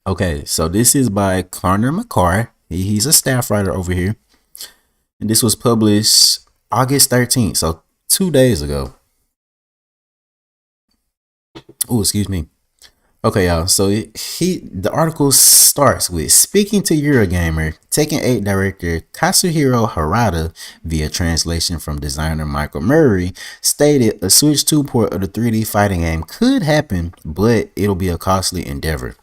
Okay, so this is by Connor McCarr. He's a staff writer over here. And this was published August 13th, so 2 days ago. Oh, excuse me. Okay, y'all. So the article starts with, speaking to Eurogamer, Tekken 8 director Kazuhiro Harada, via translation from designer Michael Murray, stated a Switch 2 port of the 3D fighting game could happen, but it'll be a costly endeavor.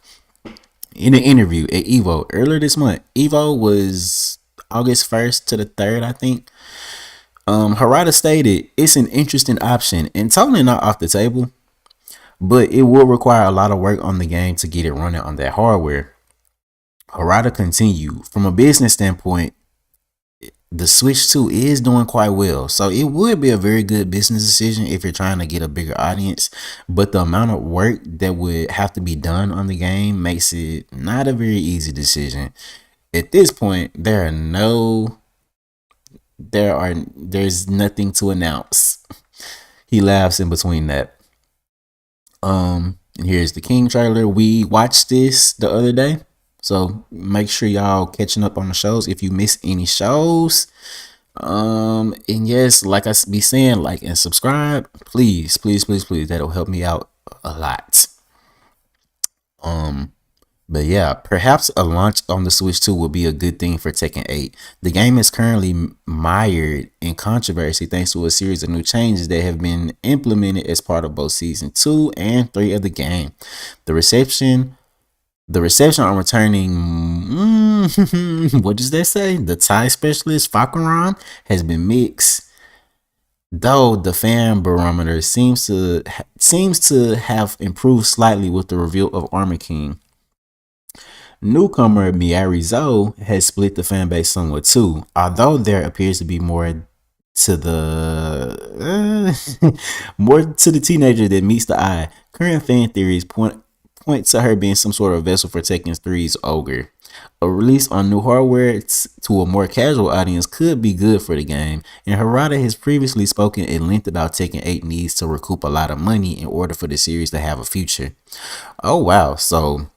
In an interview at EVO earlier this month, EVO was August 1st to the 3rd, I think. Harada stated, "It's an interesting option and totally not off the table, but it will require a lot of work on the game to get it running on that hardware." Harada continued, "From a business standpoint, the Switch 2 is doing quite well, so it would be a very good business decision if you're trying to get a bigger audience, but the amount of work that would have to be done on the game makes it not a very easy decision. At this point, there's nothing to announce." He laughs in between that. And here's the King trailer. We watched this the other day, so make sure y'all catching up on the shows if you miss any shows. And yes, like I be saying, like and subscribe, please. That'll help me out a lot. But yeah, perhaps a launch on the Switch 2 will be a good thing for Tekken 8. The game is currently mired in controversy thanks to a series of new changes that have been implemented as part of both Season 2 and 3 of the game. The reception on returning, what does that say? The Thai specialist Fakuran has been mixed, though the fan barometer seems to have improved slightly with the reveal of Armor King. Newcomer Miari Zo has split the fan base somewhat too, although there appears to be more to the teenager that meets the eye. Current fan theories point to her being some sort of vessel for Tekken 3's Ogre. A release on new hardware to a more casual audience could be good for the game, and Harada has previously spoken at length about Tekken 8 needs to recoup a lot of money in order for the series to have a future. Oh wow, so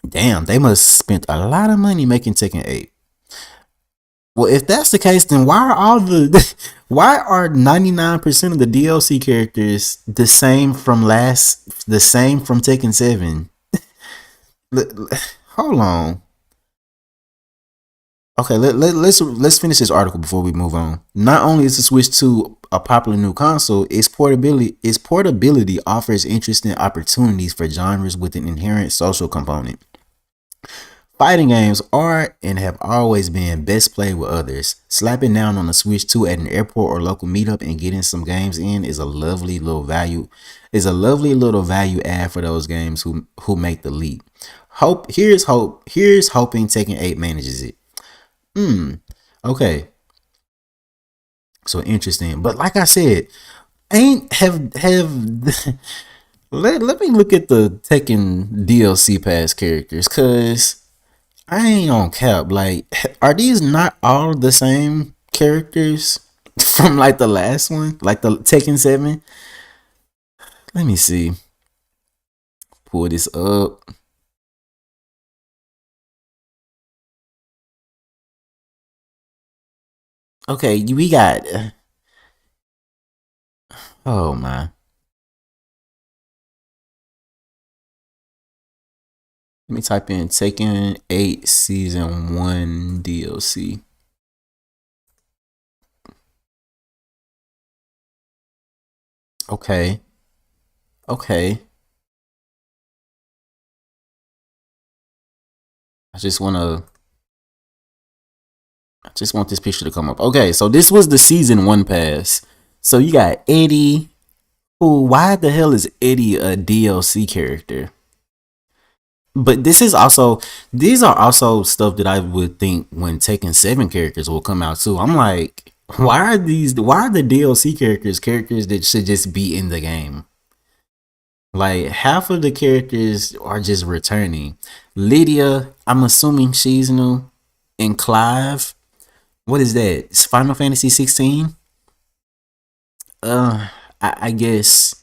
damn, they must have spent a lot of money making Tekken 8. Well, if that's the case, then why are 99% of the DLC characters the same from Tekken 7? Hold on. Okay, let's finish this article before we move on. Not only is the Switch 2 a popular new console, its portability offers interesting opportunities for genres with an inherent social component. Fighting games are and have always been best played with others. Slapping down on a Switch 2 at an airport or local meetup and getting some games in is a lovely little value add for those games who make the leap. Here's hoping Tekken 8 manages it. Okay. So interesting. But like I said, ain't have let me look at the Tekken DLC pass characters, cause I ain't on cap. Like, are these not all the same characters from like the last one? Like the Tekken 7? Let me see. Pull this up. Okay, we got oh my. Let me type in Tekken 8 Season 1 DLC. Okay. Okay. I just want this picture to come up. Okay, so this was the Season 1 pass. So you got Eddie. Who, why the hell is Eddie a DLC character? But these are also stuff that I would think when Tekken 7 characters will come out too. I'm like, why are the DLC characters that should just be in the game? Like, half of the characters are just returning. Lydia, I'm assuming she's new. And Clive, what is that? It's Final Fantasy 16? I guess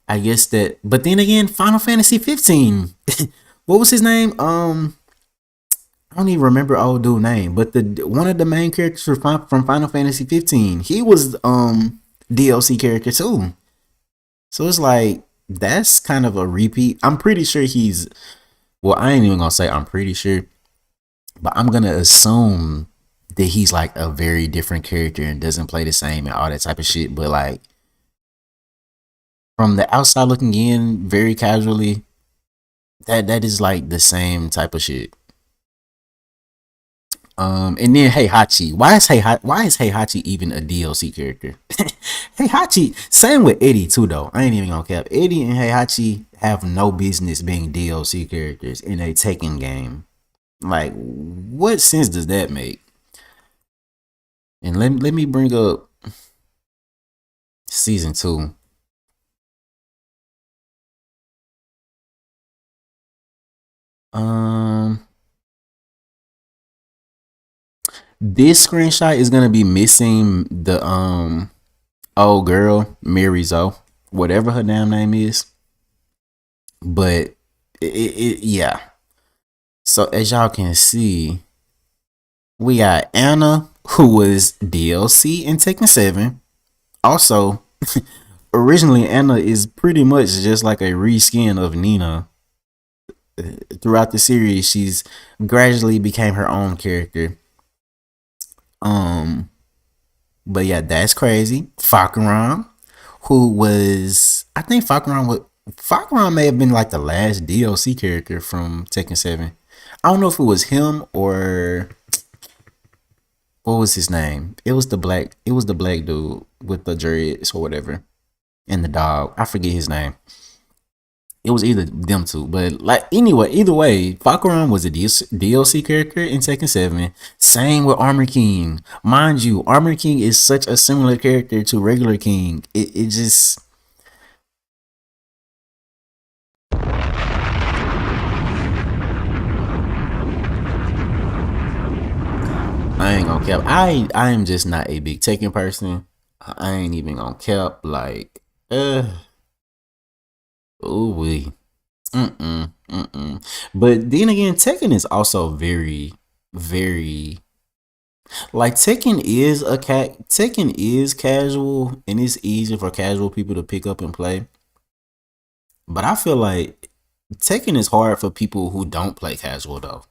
that, but then again, Final Fantasy 15. What was his name? I don't even remember old dude's name, but the one of the main characters from Final Fantasy 15, he was DLC character too. So it's like that's kind of a repeat. I'm pretty sure I ain't even gonna say I'm pretty sure, but I'm gonna assume that he's like a very different character and doesn't play the same and all that type of shit. But like from the outside looking in, very casually, that is like the same type of shit. And then Heihachi. Why is Heihachi even a DLC character? Heihachi, same with Eddie too though. I ain't even gonna cap. Eddie and Heihachi have no business being DLC characters in a Tekken game. Like, what sense does that make? And let me bring up season 2. This screenshot is gonna be missing the old girl, Mary Zoe, whatever her damn name is. But yeah. So as y'all can see, we got Anna, who was DLC in Tekken 7. Also, originally Anna is pretty much just like a reskin of Nina. Throughout the series, she's gradually became her own character. But yeah, that's crazy. Fakuran, who was, I think Fakuran may have been like the last DLC character from Tekken 7. I don't know if it was him or what was his name? It was the black dude with the dreads or whatever. And the dog. I forget his name. It was either them two, but like anyway, either way, Fakuran was a DLC character in Tekken 7. Same with Armor King. Mind you, Armor King is such a similar character to regular King. It just I ain't gonna cap. I am just not a big Tekken person. I ain't even gonna cap. Like, ooh wee. But then again, Tekken is also very, very like Tekken is casual and it's easy for casual people to pick up and play. But I feel like Tekken is hard for people who don't play casual though.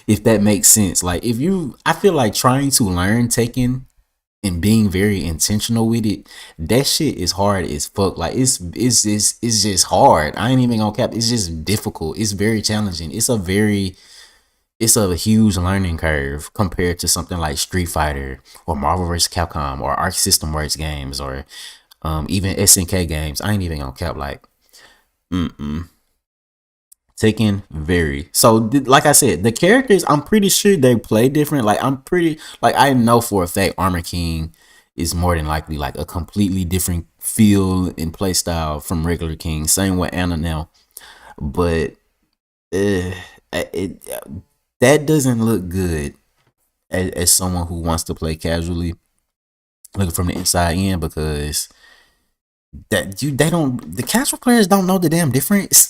If that makes sense. Like I feel like trying to learn Tekken and being very intentional with it, that shit is hard as fuck. Like it's just hard. I ain't even gonna cap. It's just difficult. It's very challenging. It's a huge learning curve compared to something like Street Fighter or Marvel vs. Capcom or Arc System Works games or even SNK games. I ain't even gonna cap. Like, Taken very. So like I said, the characters, I'm pretty sure they play different. Like I know for a fact Armor King is more than likely like a completely different feel and play style from regular King. Same with Anna now. But it that doesn't look good as someone who wants to play casually, looking from the inside in, because the casual players don't know the damn difference.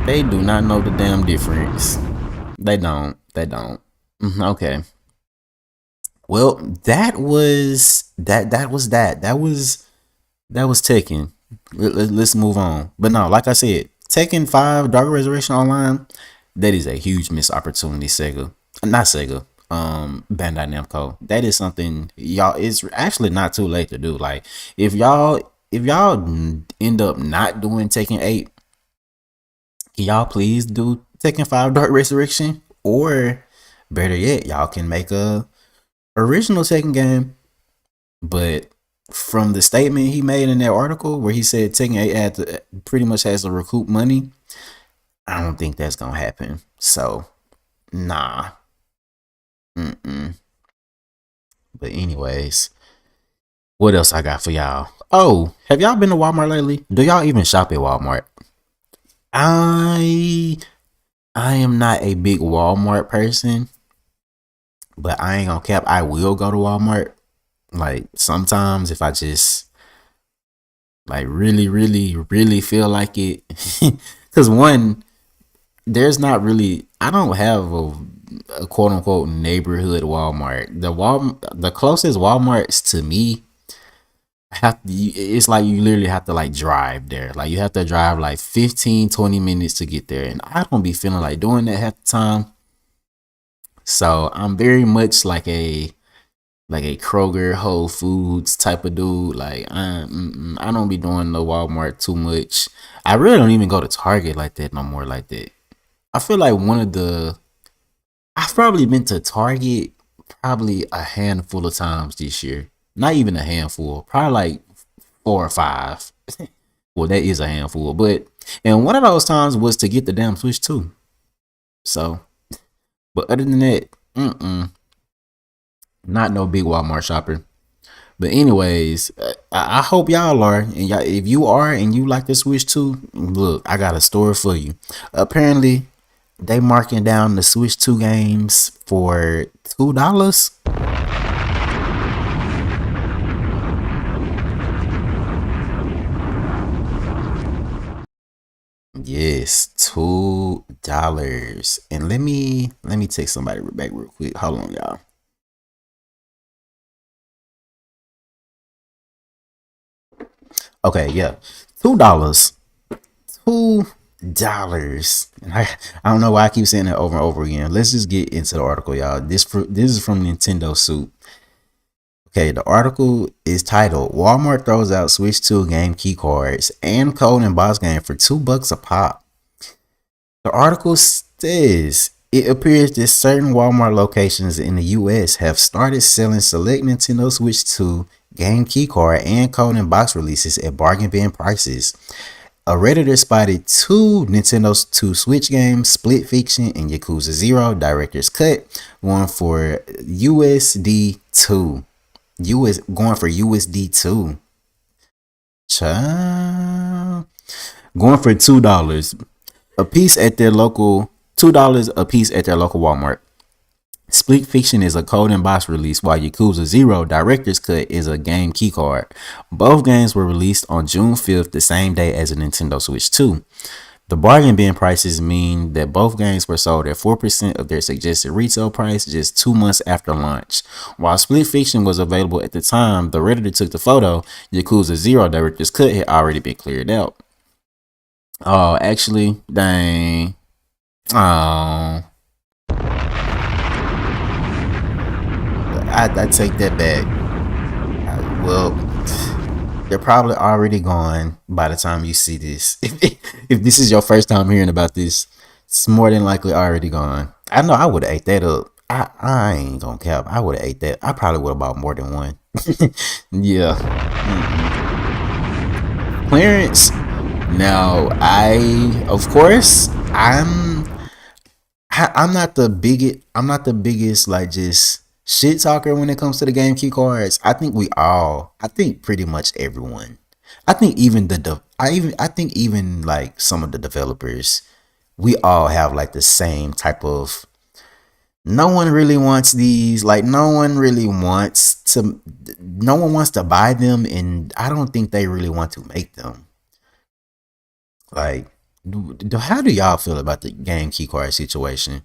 They do not know the damn difference. They don't. Okay. Well, that was that. That was Tekken. Let's move on. But no, like I said, Tekken 5 Dark Resurrection Online, that is a huge missed opportunity. Bandai Namco. That is something y'all, it's actually not too late to do. Like if y'all end up not doing Tekken 8, can y'all please do Tekken 5 Dark Resurrection? Or better yet, y'all can make a original Tekken game. But from the statement he made in that article where he said Tekken 8 pretty much has to recoup money, I don't think that's gonna happen. So nah. But anyways, what else I got for y'all? Oh, have y'all been to Walmart lately? Do y'all even shop at Walmart? I am not a big Walmart person, but I ain't gonna cap. I will go to Walmart. Like sometimes if I just like really feel like it. Cause one, there's not really, I don't have a quote unquote neighborhood Walmart. The closest Walmarts to me it's like you literally have to like drive there. Like you have to drive like 15-20 minutes to get there, and I don't be feeling like doing that half the time. So I'm very much like a Kroger, Whole Foods type of dude. Like I don't be doing no Walmart too much. I really don't even go to Target like that no more. Like that, I feel like I've probably been to Target probably a handful of times this year. Not even a handful, probably like 4 or 5. Well, that is a handful, and one of those times was to get the damn Switch 2. So, but other than that, not no big Walmart shopper. But anyways, I hope y'all are, and y'all, if you are and you like the Switch 2, look, I got a story for you. Apparently, they marking down the Switch 2 games for $2. Yes, $2. And let me take somebody back real quick. Hold on, y'all. Okay, yeah, $2. $2. And I don't know why I keep saying that over and over again. Let's just get into the article, y'all. This is from Nintendo Soup. Okay, the article is titled "Walmart throws out Switch 2 game key cards and code and box game for $2 a pop." The article says it appears that certain Walmart locations in the US have started selling select Nintendo Switch 2 game key card and code and box releases at bargain bin prices. A Redditor spotted 2 Nintendo 2 Switch games, Split Fiction and Yakuza 0 Director's Cut, going for USD 2. Going for USD 2. Going for $2 a piece at their local $2 a piece at their local Walmart. Split Fiction is a code and box release, while Yakuza 0 Director's Cut is a game keycard. Both games were released on June 5th, the same day as a Nintendo Switch 2. The bargain bin prices mean that both games were sold at 4% of their suggested retail price just 2 months after launch. While Split Fiction was available at the time the Redditor took the photo, Yakuza 0 director's cut had already been cleared out. Oh, actually, dang. Oh. I take that back. Well, they're probably already gone by the time you see this. If this is your first time hearing about this, it's more than likely already gone. I know I would have ate that up. I ain't gonna cap. I would have ate that. I probably would have bought more than one. Yeah. Clearance. Now, of course, I'm not the biggest like just shit talker when it comes to the game key cards. I think pretty much everyone. I think even like some of the developers, we all have like the same type of. No one really wants these. Like no one wants to buy them, and I don't think they really want to make them. Like, how do y'all feel about the game key card situation?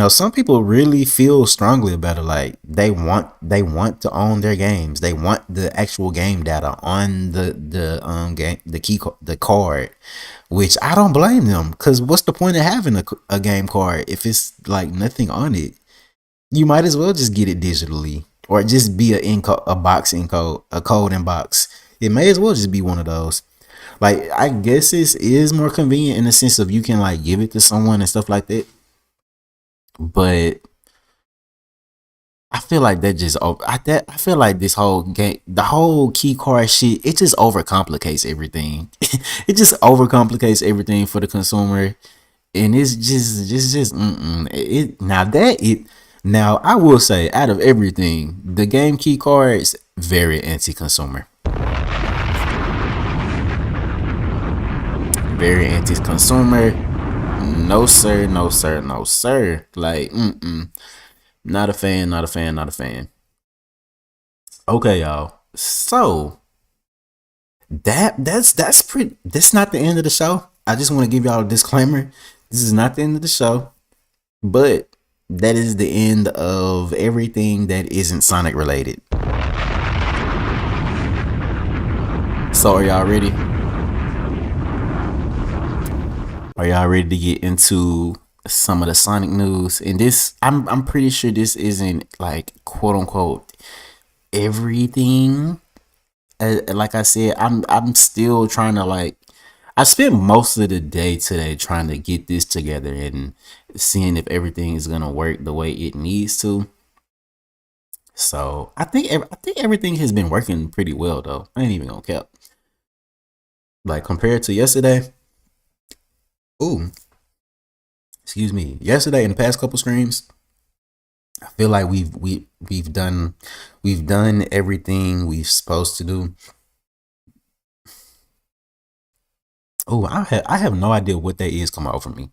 Some people really feel strongly about it. Like they want to own their games. They want the actual game data on the game, the card, which I don't blame them. Cause what's the point of having a game card if it's like nothing on it? You might as well just get it digitally, or just be a box encode, a code in box. It may as well just be one of those. Like I guess this is more convenient in the sense of you can like give it to someone and stuff like that. But I feel like I feel like this whole game, the whole key card shit, it just overcomplicates everything. It just overcomplicates everything for the consumer, and it's just now I will say, out of everything, the game key cards very anti-consumer, very anti-consumer. No sir, no sir, no sir. Like, not a fan, not a fan, not a fan. Okay, y'all. So that's not the end of the show. I just want to give y'all a disclaimer. This is not the end of the show, but that is the end of everything that isn't Sonic related. So are y'all ready? Are y'all ready to get into some of the Sonic news? And this, I'm pretty sure this isn't like quote unquote everything. Like I said, I'm still trying to like. I spent most of the day today trying to get this together and seeing if everything is gonna work the way it needs to. So I think everything has been working pretty well though. I ain't even gonna cap. Like compared to yesterday. Ooh, excuse me. Yesterday in the past couple streams, I feel like we've done everything we've supposed to do. Oh, I have no idea what that is coming out from me,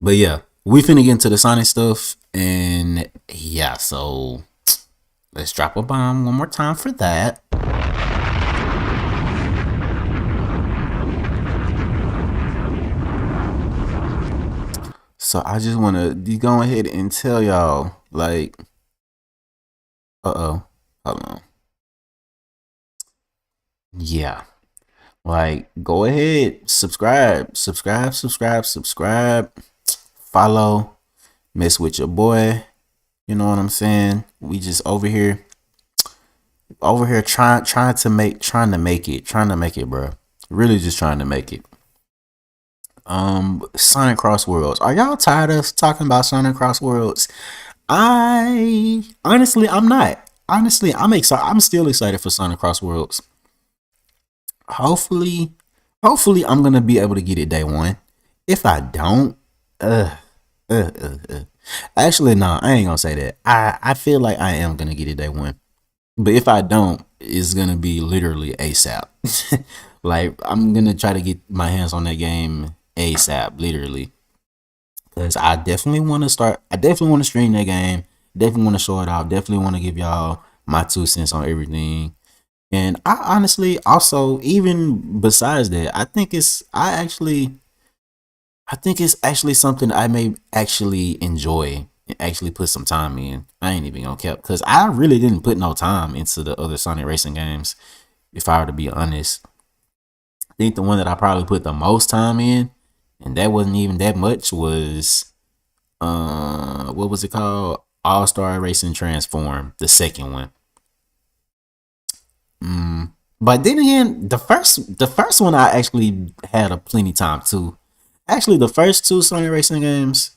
but yeah, we finna get into the Sonic stuff, and yeah, so let's drop a bomb one more time for that. So I just want to go ahead and tell y'all, like, hold on. Yeah, like, go ahead, subscribe, follow, mess with your boy. You know what I'm saying? We just over here trying to make it, bro. Really just trying to make it. Sonic Cross Worlds. Are y'all tired of talking about Sonic Cross Worlds? I'm not. Honestly, I'm excited. I'm still excited for Sonic Cross Worlds. Hopefully I'm gonna be able to get it day one. If I don't, actually, no, I ain't gonna say that. I feel like I am gonna get it day one. But if I don't, it's gonna be literally ASAP. Like I'm gonna try to get my hands on that game ASAP, literally, because I definitely want to start. I definitely want to stream that game. Definitely want to show it out. Definitely want to give y'all my 2 cents on everything. And I honestly also, even besides that, I think I think it's actually something I may actually enjoy and actually put some time in. I ain't even gonna cap because I really didn't put no time into the other Sonic racing games. If I were to be honest, I think the one that I probably put the most time in, and that wasn't even that much, was what was it called? All Star Racing Transform, the second one. But then again, the first one I actually had a plenty time too. Actually, the first two Sonic racing games,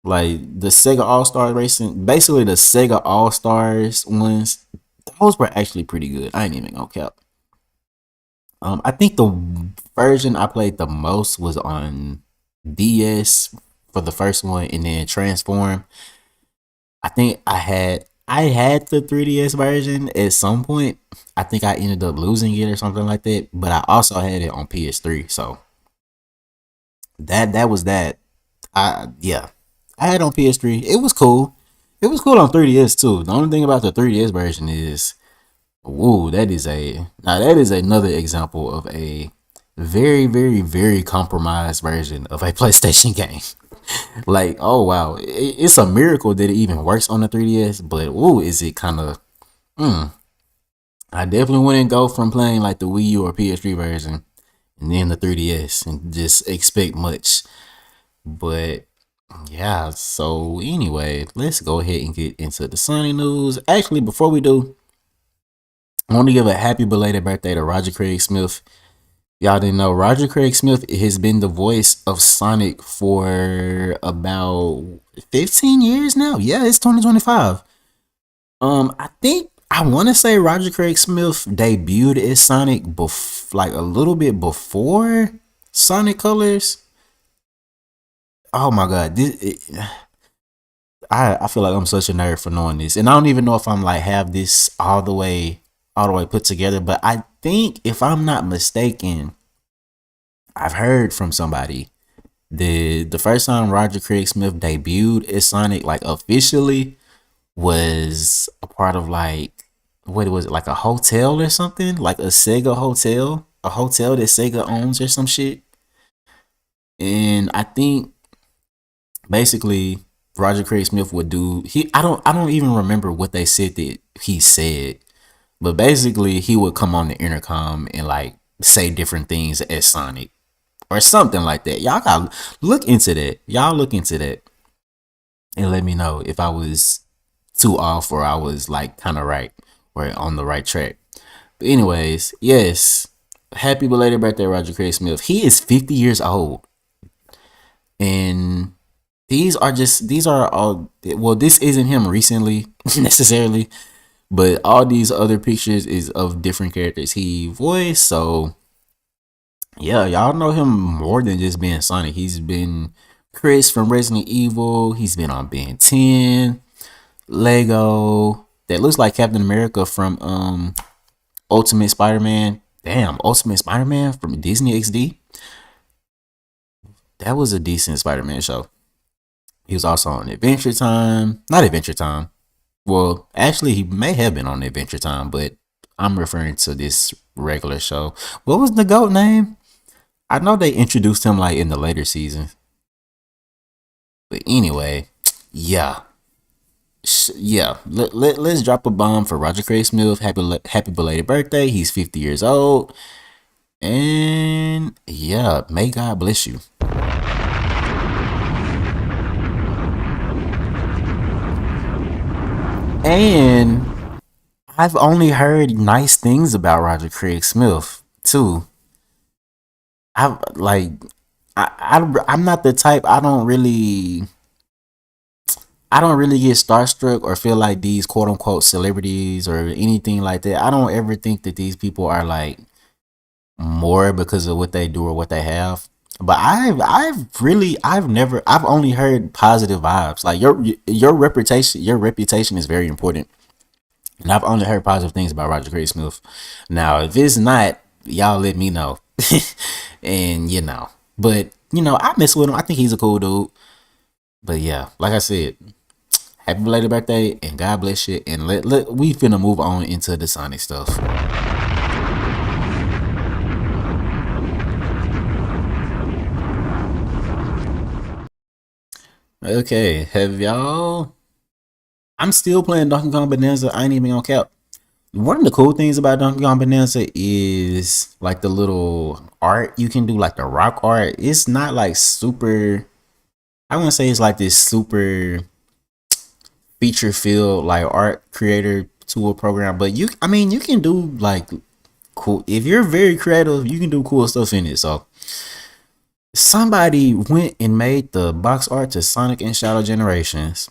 like the Sega All Star Racing, basically the Sega All Stars ones, those were actually pretty good. I ain't even gonna cap. I think the version I played the most was on DS for the first one, and then Transform. I think I had the 3DS version at some point. I think I ended up losing it or something like that. But I also had it on PS3, so that was that. Yeah, I had it on PS3. It was cool. It was cool on 3DS too. The only thing about the 3DS version is, whoa, that is another example of a very, very, very compromised version of a PlayStation game. Like, oh wow, it's a miracle that it even works on the 3DS. But ooh, is it kind of? I definitely wouldn't go from playing like the Wii U or PS3 version and then the 3DS and just expect much. But yeah, so anyway, let's go ahead and get into the Sonic news. Actually, before we do, I want to give a happy belated birthday to Roger Craig Smith. Y'all didn't know Roger Craig Smith has been the voice of Sonic for about 15 years now. Yeah, it's 2025. I want to say Roger Craig Smith debuted as Sonic like a little bit before Sonic Colors. Oh my god, I feel like I'm such a nerd for knowing this, and I don't even know if I'm like have this all the way put together. But I think, if I'm not mistaken, I've heard from somebody the first time Roger Craig Smith debuted as Sonic, like officially, was a part of like, what was it, like a hotel or something, like a Sega hotel, a hotel that Sega owns or some shit. And I think basically Roger Craig Smith would do I don't even remember what they said that he said, but basically he would come on the intercom and like say different things as Sonic or something like that. Y'all gotta look into that. Y'all look into that and let me know if I was too off or I was like kind of right or on the right track. But anyways, yes, happy belated birthday, Roger Craig Smith. He is 50 years old, and these are all, well, this isn't him recently necessarily, but all these other pictures is of different characters he voiced. So yeah, y'all know him more than just being Sonic. He's been Chris from Resident Evil. He's been on Ben 10, Lego. That looks like Captain America from Ultimate Spider-Man. Damn, Ultimate Spider-Man from Disney XD. That was a decent Spider-Man show. He was also on Adventure Time. Not Adventure Time. Well, actually, he may have been on Adventure Time, but I'm referring to this regular show. What was the GOAT name? I know they introduced him like in the later seasons. But anyway, yeah. Let's drop a bomb for Roger Craig Smith. Happy belated birthday. He's 50 years old. And yeah, may God bless you. And I've only heard nice things about Roger Craig Smith too. I've like I'm not the type. I don't really get starstruck or feel like these quote unquote celebrities or anything like that. I don't ever think that these people are like more because of what they do or what they have. But I've only heard positive vibes. Like your reputation is very important. And I've only heard positive things about Roger Craig Smith. Now, if it's not, y'all let me know. And but I mess with him. I think he's a cool dude. But yeah, like I said, happy belated birthday and God bless you. And we finna move on into the Sonic stuff. Okay, have y'all? I'm still playing Donkey Kong Bonanza. I ain't even gonna cap. One of the cool things about Donkey Kong Bonanza is like the little art you can do, like the rock art. It's not like super. I wouldn't say it's like this super feature filled like art creator tool program, but I mean, you can do like cool. If you're very creative, you can do cool stuff in it. So somebody went and made the box art to Sonic and Shadow Generations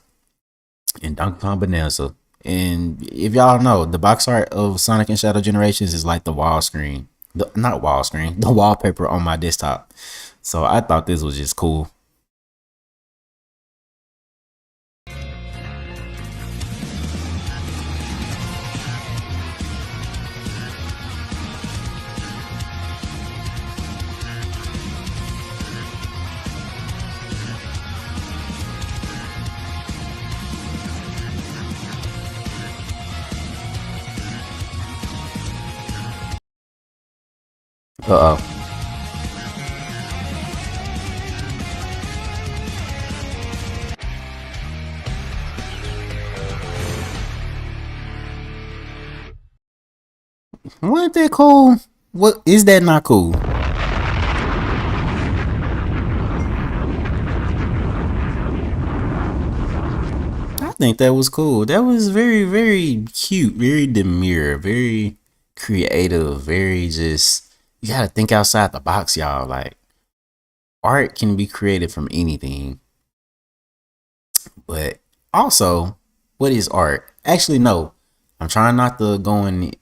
and Donkey Kong Bonanza. And if y'all know, the box art of Sonic and Shadow Generations is like the wall screen, not wall screen, the wallpaper on my desktop. So I thought this was just cool. Uh oh. Wasn't that cool? What is that not cool? I think that was cool. That was very, very cute, very demure, very creative, very just, you gotta think outside the box, y'all. Like, art can be created from anything. But also, what is art? Actually, no. I'm trying not to go in.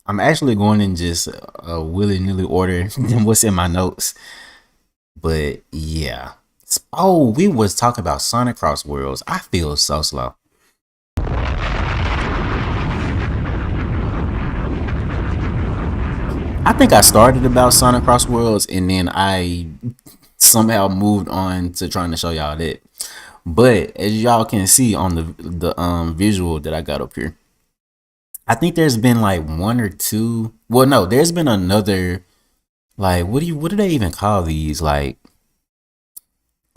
I'm actually going in just a willy-nilly order than what's in my notes. But yeah. Oh, we was talking about Sonic Cross Worlds. I feel so slow. I think I started about Sonic Cross Worlds and then I somehow moved on to trying to show y'all that. But as y'all can see on the visual that I got up here, I think there's been like one or two. Well, no, there's been another. Like, what do they even call these? Like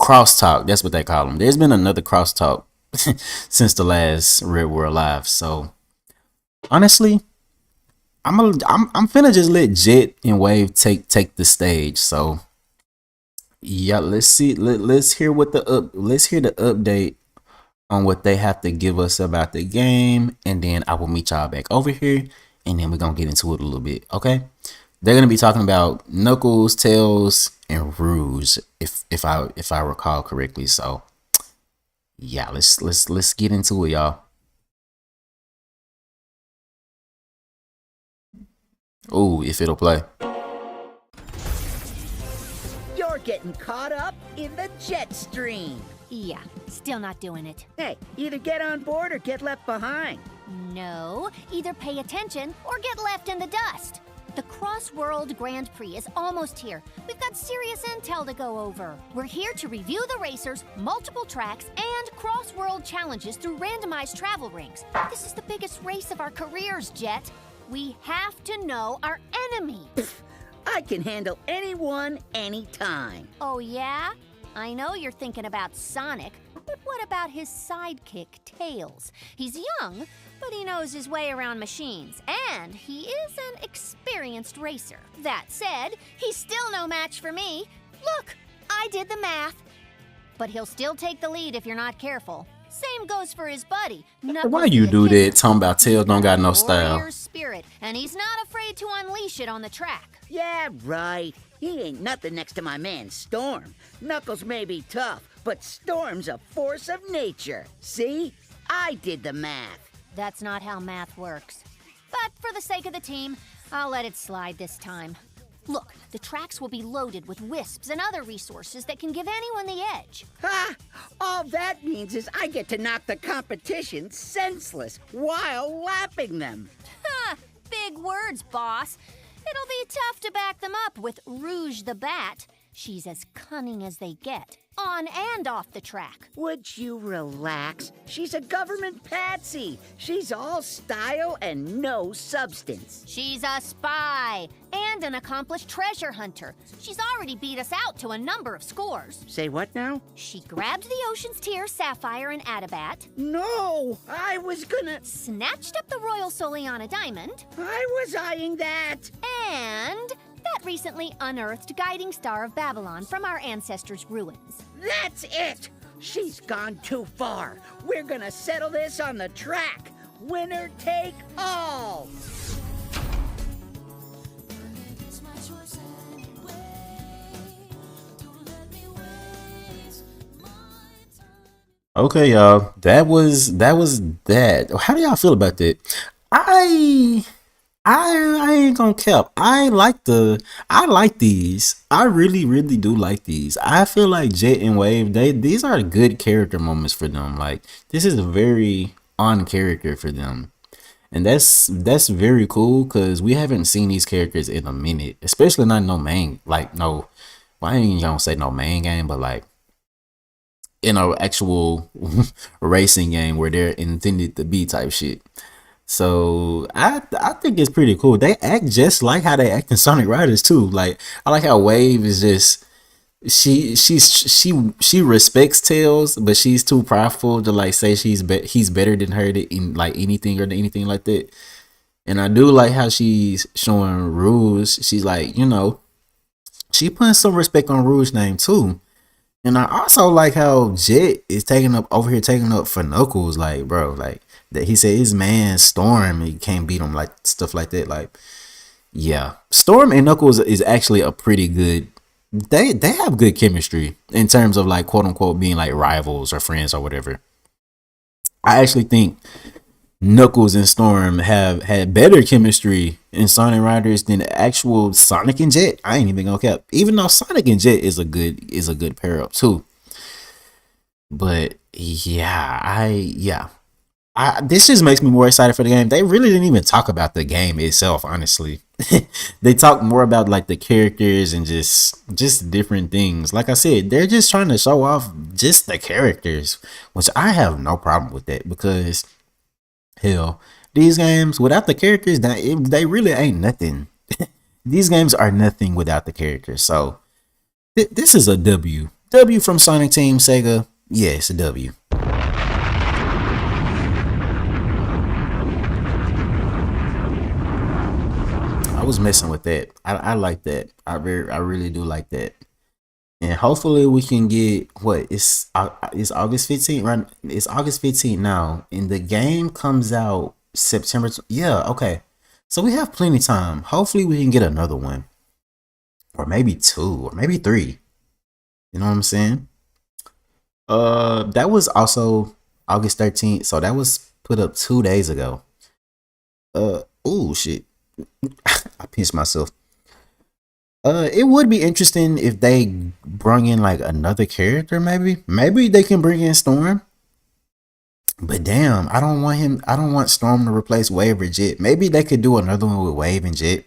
crosstalk. That's what they call them. There's been another crosstalk since the last ReddWorld Live. So honestly, I'm finna just let Jet and Wave take the stage. So yeah, let's see. Let's hear what let's hear the update on what they have to give us about the game, and then I will meet y'all back over here, and then we're gonna get into it a little bit. Okay, they're gonna be talking about Knuckles, Tails, and Rouge, if I recall correctly. So yeah, let's get into it, y'all. Oh, if it'll play. You're getting caught up in the jet stream. Yeah, still not doing it. Hey, either get on board or get left behind. No, either pay attention or get left in the dust. The Cross World Grand Prix is almost here. We've got serious intel to go over. We're here to review the racers, multiple tracks, and Cross World challenges through randomized travel rings. This is the biggest race of our careers, Jet. We have to know our enemy. I can handle anyone, anytime. Oh, yeah? I know you're thinking about Sonic, but what about his sidekick, Tails? He's young, but he knows his way around machines, and he is an experienced racer. That said, he's still no match for me. Look, I did the math. But he'll still take the lead if you're not careful. Same goes for his buddy, Knuckles. Why you do that? Talking about Tails don't got no style. Warrior spirit, and he's not afraid to unleash it on the track. Yeah, right. He ain't nothing next to my man Storm. Knuckles may be tough, but Storm's a force of nature. See? I did the math. That's not how math works. But for the sake of the team, I'll let it slide this time. Look, the tracks will be loaded with wisps and other resources that can give anyone the edge. Ha! All that means is I get to knock the competition senseless while lapping them. Ha! Big words, boss. It'll be tough to back them up with Rouge the Bat. She's as cunning as they get, on and off the track. Would you relax? She's a government patsy. She's all style and no substance. She's a spy and an accomplished treasure hunter. She's already beat us out to a number of scores. Say what now? She grabbed the Ocean's Tear, Sapphire, and Adabat, No, I was gonna... snatched up the Royal Soliana Diamond, I was eyeing that. and that recently unearthed guiding star of Babylon from our ancestors' ruins. That's it. She's gone too far. We're gonna settle this on the track. Winner take all. Okay, y'all. That was that. How do y'all feel about that? I ain't gonna cap. I like these. I really do like these. I feel like Jet and Wave, these are good character moments for them. Like, this is a very on character for them. And that's very cool because we haven't seen these characters in a minute. Especially not no main, like no, well, I ain't gonna say no main game, but like in an actual racing game where they're intended to be type shit. So I think it's pretty cool. They act just like how they act in Sonic Riders too. Like, I like how Wave is just she respects Tails, but she's too prideful to like say he's better than her in like anything or anything like that. And I do like how she's showing Rouge. She's like, you know, she putting some respect on Rouge's name too. And I also like how Jet is taking up for Knuckles. Like, bro, like that he said his man Storm, he can't beat him, like stuff like that. Like, yeah, Storm and Knuckles is actually a pretty good. They have good chemistry in terms of like quote unquote being like rivals or friends or whatever. I actually think Knuckles and Storm have had better chemistry in Sonic Riders than actual Sonic and Jet. I ain't even gonna cap. Even though Sonic and Jet is a good pair up too. But yeah, this just makes me more excited for the game. They really didn't even talk about the game itself, honestly. They talk more about like the characters and just different things. Like I said, they're just trying to show off just the characters, which I have no problem with that because hell, these games without the characters, they really ain't nothing. These games are nothing without the characters. So this is a W. W from Sonic Team Sega. Yes, a W. I was messing with that. I like that. I really do like that. And hopefully we can get it's August 15th, right? It's August 15th now, and the game comes out September. Yeah, okay. So we have plenty of time. Hopefully we can get another one, or maybe 2, or maybe 3. You know what I'm saying? That was also August 13th, so that was put up 2 days ago. Oh shit. I pinched myself. It would be interesting if they brought in like another character. Maybe they can bring in Storm. But damn, I don't want Storm to replace Wave or Jet. Maybe they could do another one with Wave and Jet,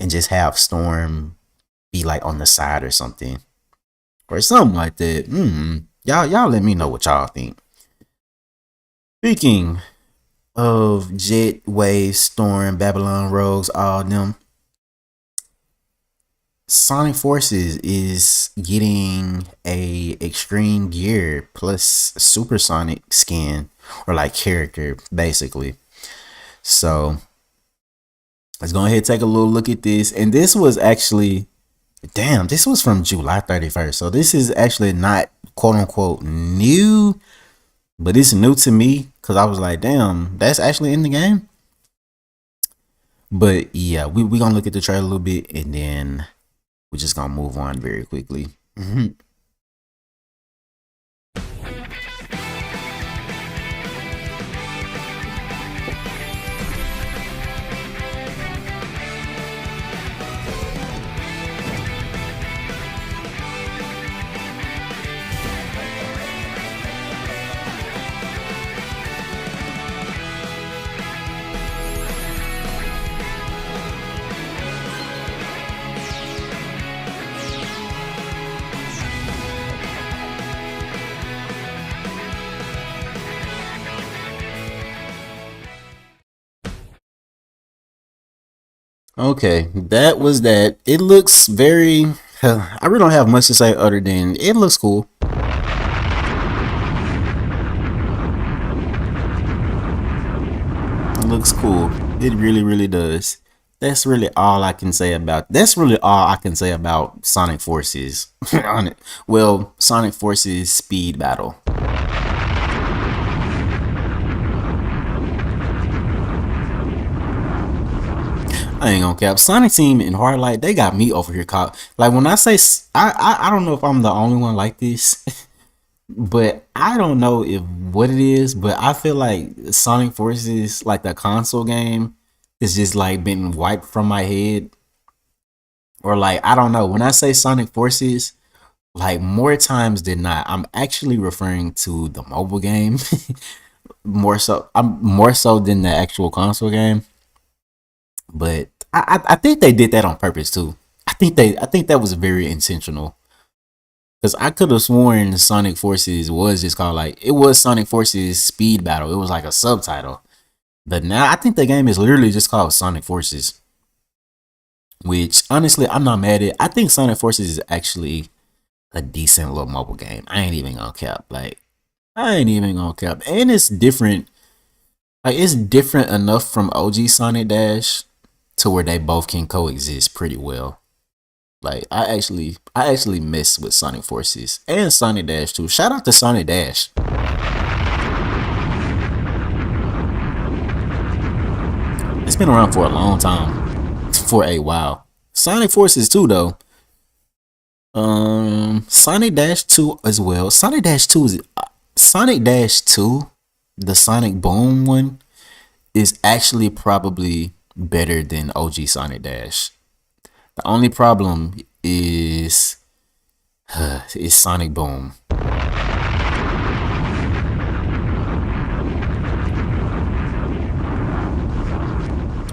and just have Storm be like on the side or something like that. Y'all let me know what y'all think. Speaking of Jet, Wave, Storm, Babylon Rogues, all them, Sonic Forces is getting a Extreme Gear plus Supersonic skin, or like character basically. So let's go ahead and take a little look at this. And this was actually, damn, this was from July 31st. So this is actually not quote unquote new, but it's new to me because I was like, damn, that's actually in the game. But yeah, we gonna look at the trailer a little bit, and then we're just gonna move on very quickly. Okay, that was that. It looks very. I really don't have much to say other than it looks cool. It looks cool. It really, really does. That's really all I can say about. That's really all I can say about Sonic Forces. On it. Well, Sonic Forces Speed Battle. I ain't gonna cap. Sonic Team and Hardlight, they got me over here caught. Like when I say, I don't know if I'm the only one like this, but I don't know if what it is, but I feel like Sonic Forces, like the console game, is just like been wiped from my head. Or like, I don't know. When I say Sonic Forces, like more times than not, I'm actually referring to the mobile game. More so than the actual console game. But I think they did that on purpose too. I think that was very intentional. Cause I could have sworn Sonic Forces was just called like it was Sonic Forces Speed Battle. It was like a subtitle. But now I think the game is literally just called Sonic Forces. Which honestly I'm not mad at. I think Sonic Forces is actually a decent little mobile game. I ain't even gonna cap. Like I ain't even gonna cap. And it's different. Like it's different enough from OG Sonic Dash to where they both can coexist pretty well. Like I actually miss with Sonic Forces and Sonic Dash too. Shout out to Sonic Dash. It's been around for a long time. For a while. Sonic Forces too though. Sonic Dash 2 as well. Sonic Dash 2 is Sonic Dash 2, the Sonic Boom one, is actually probably better than OG Sonic Dash. The only problem is Sonic Boom.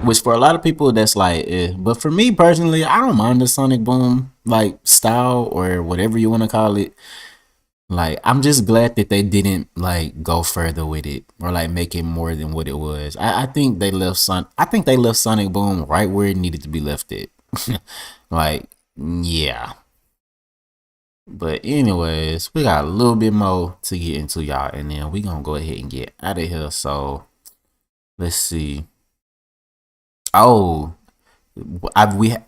Which for a lot of people that's like, but for me personally, I don't mind the Sonic Boom like style or whatever you want to call it. Like I'm just glad that they didn't like go further with it or like make it more than what it was. I think they left Sonic Boom right where it needed to be left at. Like yeah. But anyways, we got a little bit more to get into, y'all, and then we gonna go ahead and get out of here. So let's see. Oh,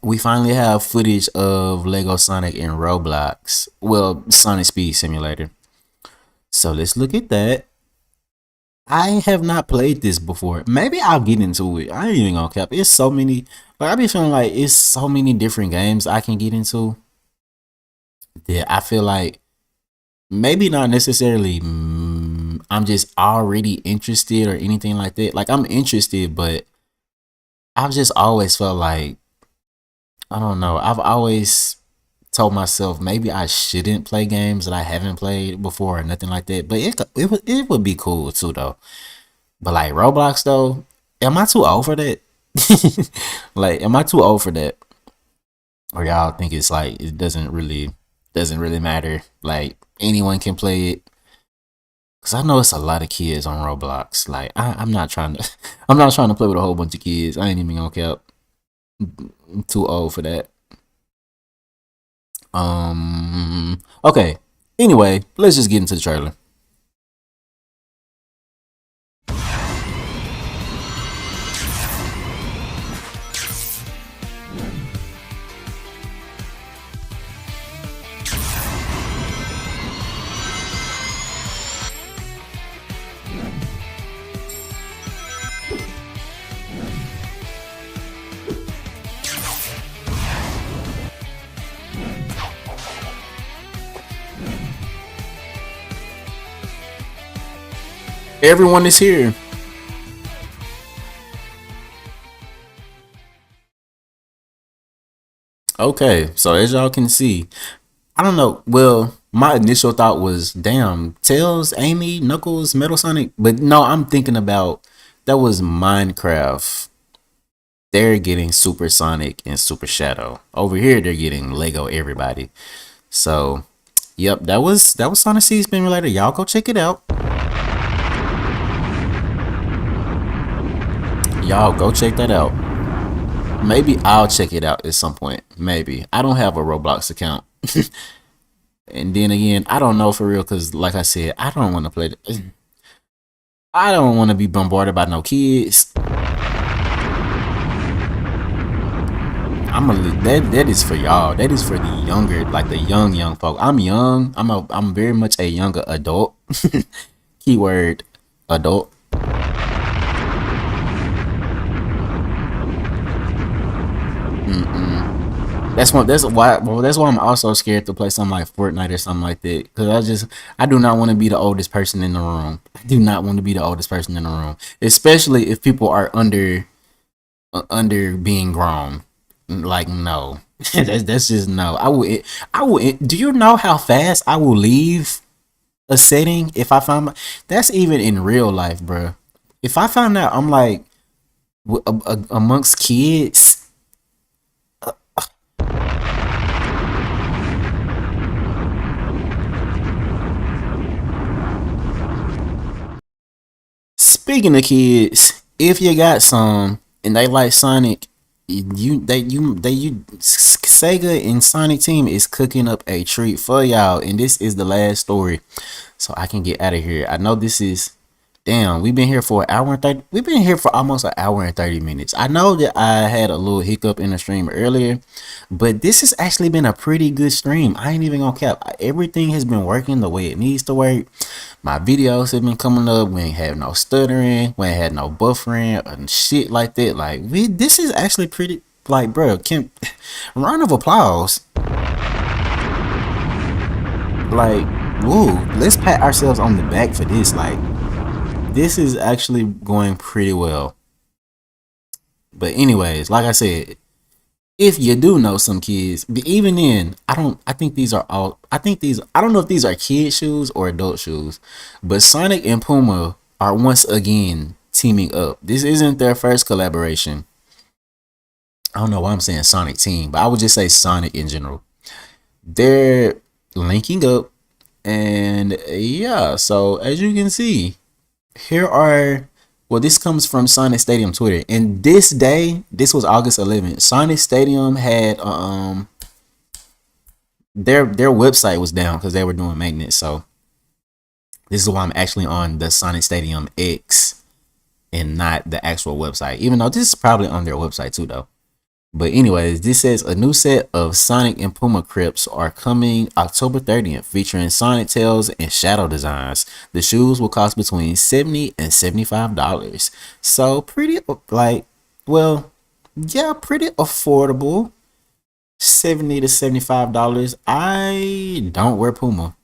we finally have footage of Lego Sonic in Roblox. Well, Sonic Speed Simulator. So let's look at that. I have not played this before. Maybe I'll get into it. I ain't even gonna cap. It's so many. Like I be feeling like it's so many different games I can get into. Yeah, I feel like maybe not necessarily. I'm just already interested or anything like that. Like I'm interested, but I've just always felt like, I don't know. I've always told myself maybe I shouldn't play games that I haven't played before or nothing like that. But it would be cool too though. But like Roblox though, am I too old for that? Like, am I too old for that? Or y'all think it's like it doesn't really matter? Like anyone can play it. Cause I know it's a lot of kids on Roblox. Like I'm not trying to play with a whole bunch of kids. I ain't even gonna cap. I'm too old for that. Okay. Anyway, let's just get into the trailer. Everyone is here. Okay, so as y'all can see, I don't know. Well, my initial thought was, damn, Tails, Amy, Knuckles, Metal Sonic. But no, I'm thinking about that was Minecraft. They're getting Super Sonic and Super Shadow. Over here, they're getting Lego everybody. So, yep, that was Sonic Speed Simulator. Y'all go check it out. Y'all go check that out. Maybe I'll check it out at some point. Maybe. I don't have a Roblox account. And then again, I don't know for real, because like I said, I don't want to play. I don't want to be bombarded by no kids. That is for y'all. That is for the younger, like the young folk. I'm young. I'm very much a younger adult. Keyword adult. That's why I'm also scared to play something like Fortnite or something like that. Cause I do not want to be the oldest person in the room. I do not want to be the oldest person in the room, especially if people are under being grown. Like, no, that's just no. I would. Do you know how fast I will leave a setting if I find that's even in real life, bro. If I find out I'm like amongst kids. Speaking of kids, if you got some and they like Sonic, Sega and Sonic Team is cooking up a treat for y'all, and this is the last story, so I can get out of here. I know this is, damn, we've been here for an hour and 30. We've been here for almost an hour and 30 minutes. I know that I had a little hiccup in the stream earlier, but this has actually been a pretty good stream. I ain't even gonna cap. Everything has been working the way it needs to work. My videos have been coming up. We ain't had no stuttering. We ain't had no buffering and shit like that. Like, this is actually pretty, like, bro, round of applause. Like, woo, let's pat ourselves on the back for this. Like, this is actually going pretty well. But anyways, like I said, if you do know some kids, but even then, I don't know if these are kid shoes or adult shoes, but Sonic and Puma are once again teaming up. This isn't their first collaboration. I don't know why I'm saying Sonic Team, but I would just say Sonic in general. They're linking up, and yeah, so as you can see, here are, well, this comes from Sonic Stadium Twitter, and this was August 11th. Sonic Stadium had their website was down because they were doing maintenance. So this is why I'm actually on the Sonic Stadium X and not the actual website, even though this is probably on their website too, though. But anyways, this says a new set of Sonic and Puma Crips are coming October 30th, featuring Sonic Tails and Shadow designs. The shoes will cost between $70 and $75. So pretty, like, well, yeah, pretty affordable. $70 to $75. I don't wear Puma.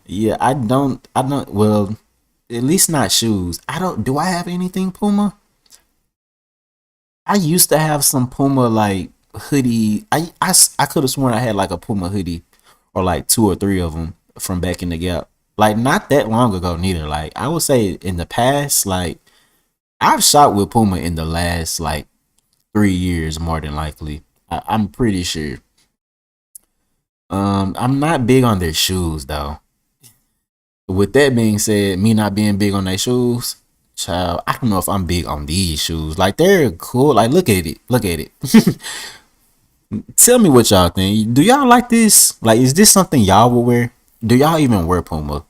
Yeah, I don't, well, at least not shoes. Do I have anything Puma? I used to have some Puma like hoodie. I could have sworn I had like a Puma hoodie or like 2 or 3 of them from back in the Gap. Like not that long ago neither. Like I would say in the past, like I've shot with Puma in the last like 3 years more than likely. I'm pretty sure. I'm not big on their shoes though. With that being said, me not being big on their shoes, child, I don't know if I'm big on these shoes. Like they're cool. Like look at it. Tell me what y'all think. Do y'all like this? Like, is this something y'all will wear? Do y'all even wear Puma?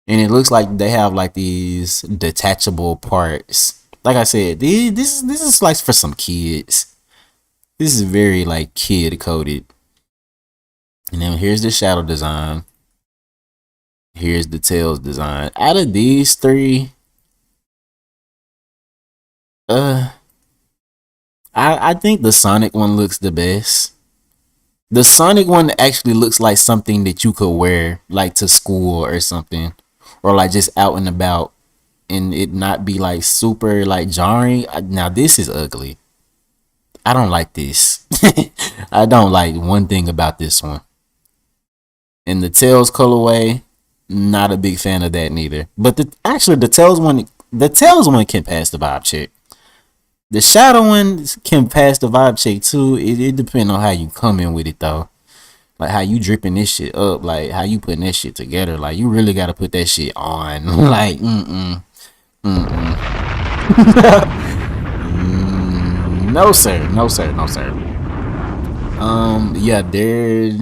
And it looks like they have like these detachable parts. Like I said, this is like for some kids. This is very like kid coded. And then here's the Shadow design. Here's the Tails design. Out of these 3, I think the Sonic one looks the best. The Sonic one actually looks like something that you could wear like to school or something, or like just out and about, and it not be like super like jarring. Now this is ugly. I don't like this. I don't like one thing about this one. And the Tails colorway, not a big fan of that neither. But the Tails one can pass the vibe check. The Shadow one can pass the vibe check too. It depends on how you come in with it though. Like how you dripping this shit up, like how you putting that shit together. Like you really gotta put that shit on. Like No sir, no sir, no sir. Yeah, they're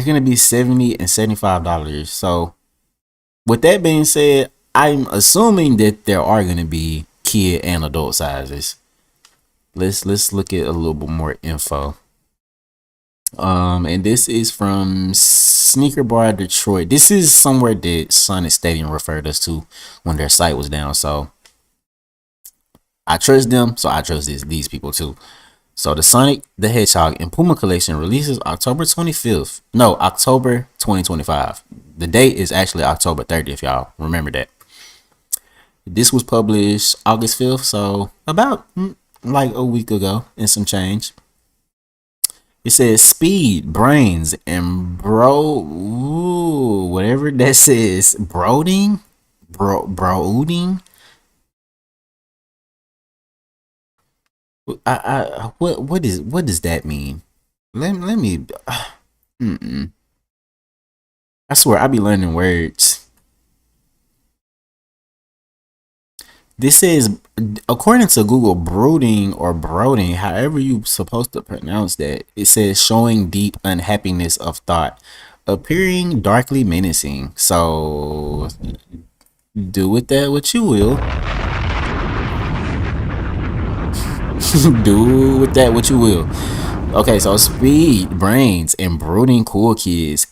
gonna be $70 and $75. So with that being said, I'm assuming that there are gonna be kid and adult sizes. Let's look at a little bit more info. And this is from Sneaker Bar Detroit. This is somewhere that Sonic Stadium referred us to when their site was down. So I trust them, so I trust these people too. So the Sonic the Hedgehog and Puma collection releases October 25th. No, October 2025. The date is actually October 30th, y'all. Remember that. This was published August 5th, so about like a week ago and some change. It says speed, brains, and whatever that says. Brooding? Brooding? What does that mean? Let me I swear I be learning words. This says, according to Google, brooding or brooding, however you supposed to pronounce that, it says showing deep unhappiness of thought, appearing darkly menacing. So do with that what you will. Do with that what you will. Okay, so speed, brains, and brooding cool kids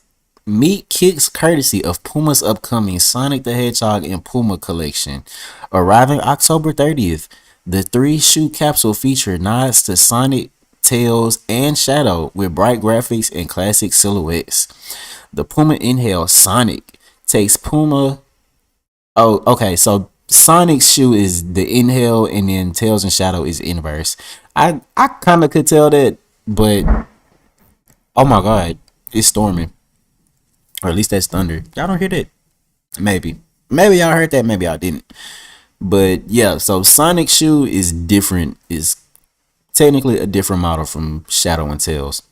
meet kicks courtesy of Puma's upcoming Sonic the Hedgehog and Puma collection. Arriving October 30th, the 3-shoe capsule feature nods to Sonic, Tails, and Shadow with bright graphics and classic silhouettes. The Puma Inhale Sonic takes Puma. Oh, okay, so Sonic's shoe is the Inhale, and then Tails and Shadow is inverse. I kind of could tell that, but oh my god, it's storming. Or at least that's thunder. Y'all don't hear that? Maybe y'all heard that, maybe y'all didn't. But yeah, so Sonic shoe is different, is technically a different model from Shadow and Tails.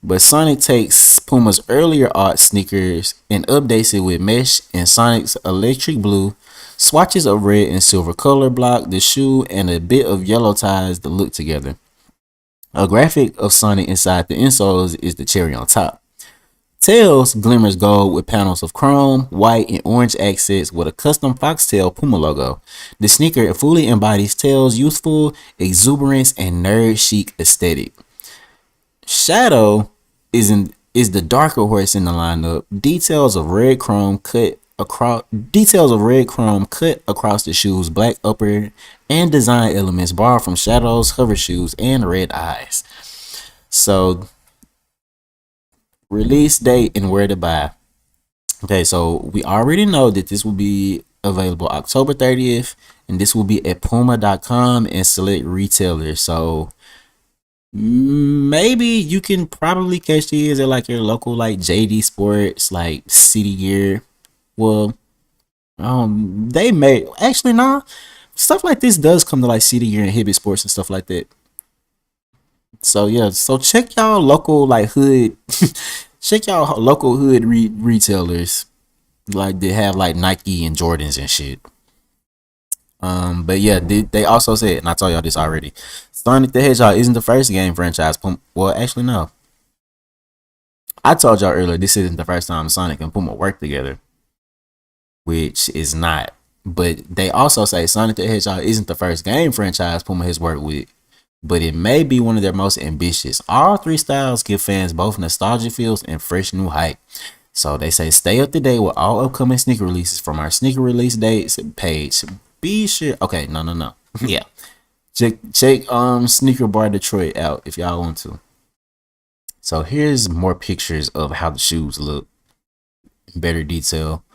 But Sonic takes Puma's earlier art sneakers and updates it with mesh and Sonic's electric blue, swatches of red and silver color block the shoe, and a bit of yellow ties the look together. A graphic of Sonic inside the insoles is the cherry on top. Tails glimmers gold with panels of chrome, white, and orange accents with a custom foxtail Puma logo. The sneaker fully embodies Tails' youthful exuberance and nerd chic aesthetic. Shadow is the darker horse in the lineup. Details of red chrome cut across the shoes, black upper, and design elements borrowed from Shadow's hover shoes and red eyes. So release date and where to buy. Okay, so we already know that this will be available October 30th, and this will be at puma.com and select retailers. So maybe you can probably catch these at like your local like JD Sports, like City Gear. Well, they may actually stuff like this does come to like City Gear and Hibbett Sports and stuff like that. So yeah, so check y'all local like hood check y'all local hood retailers like they have like Nike and Jordans and shit. But yeah, they also said, and I told y'all this already, Sonic the Hedgehog isn't the first game franchise. Well, actually no, I told y'all earlier this isn't the first time Sonic and Puma worked together, which is not. But they also say Sonic the Hedgehog isn't the first game franchise Puma has worked with, but it may be one of their most ambitious. All three styles give fans both nostalgia feels and fresh new hype. So they say stay up to date with all upcoming sneaker releases from our sneaker release dates page. Be sure. Okay, no. Yeah, check Sneaker Bar Detroit out if y'all want to. So here's more pictures of how the shoes look in better detail.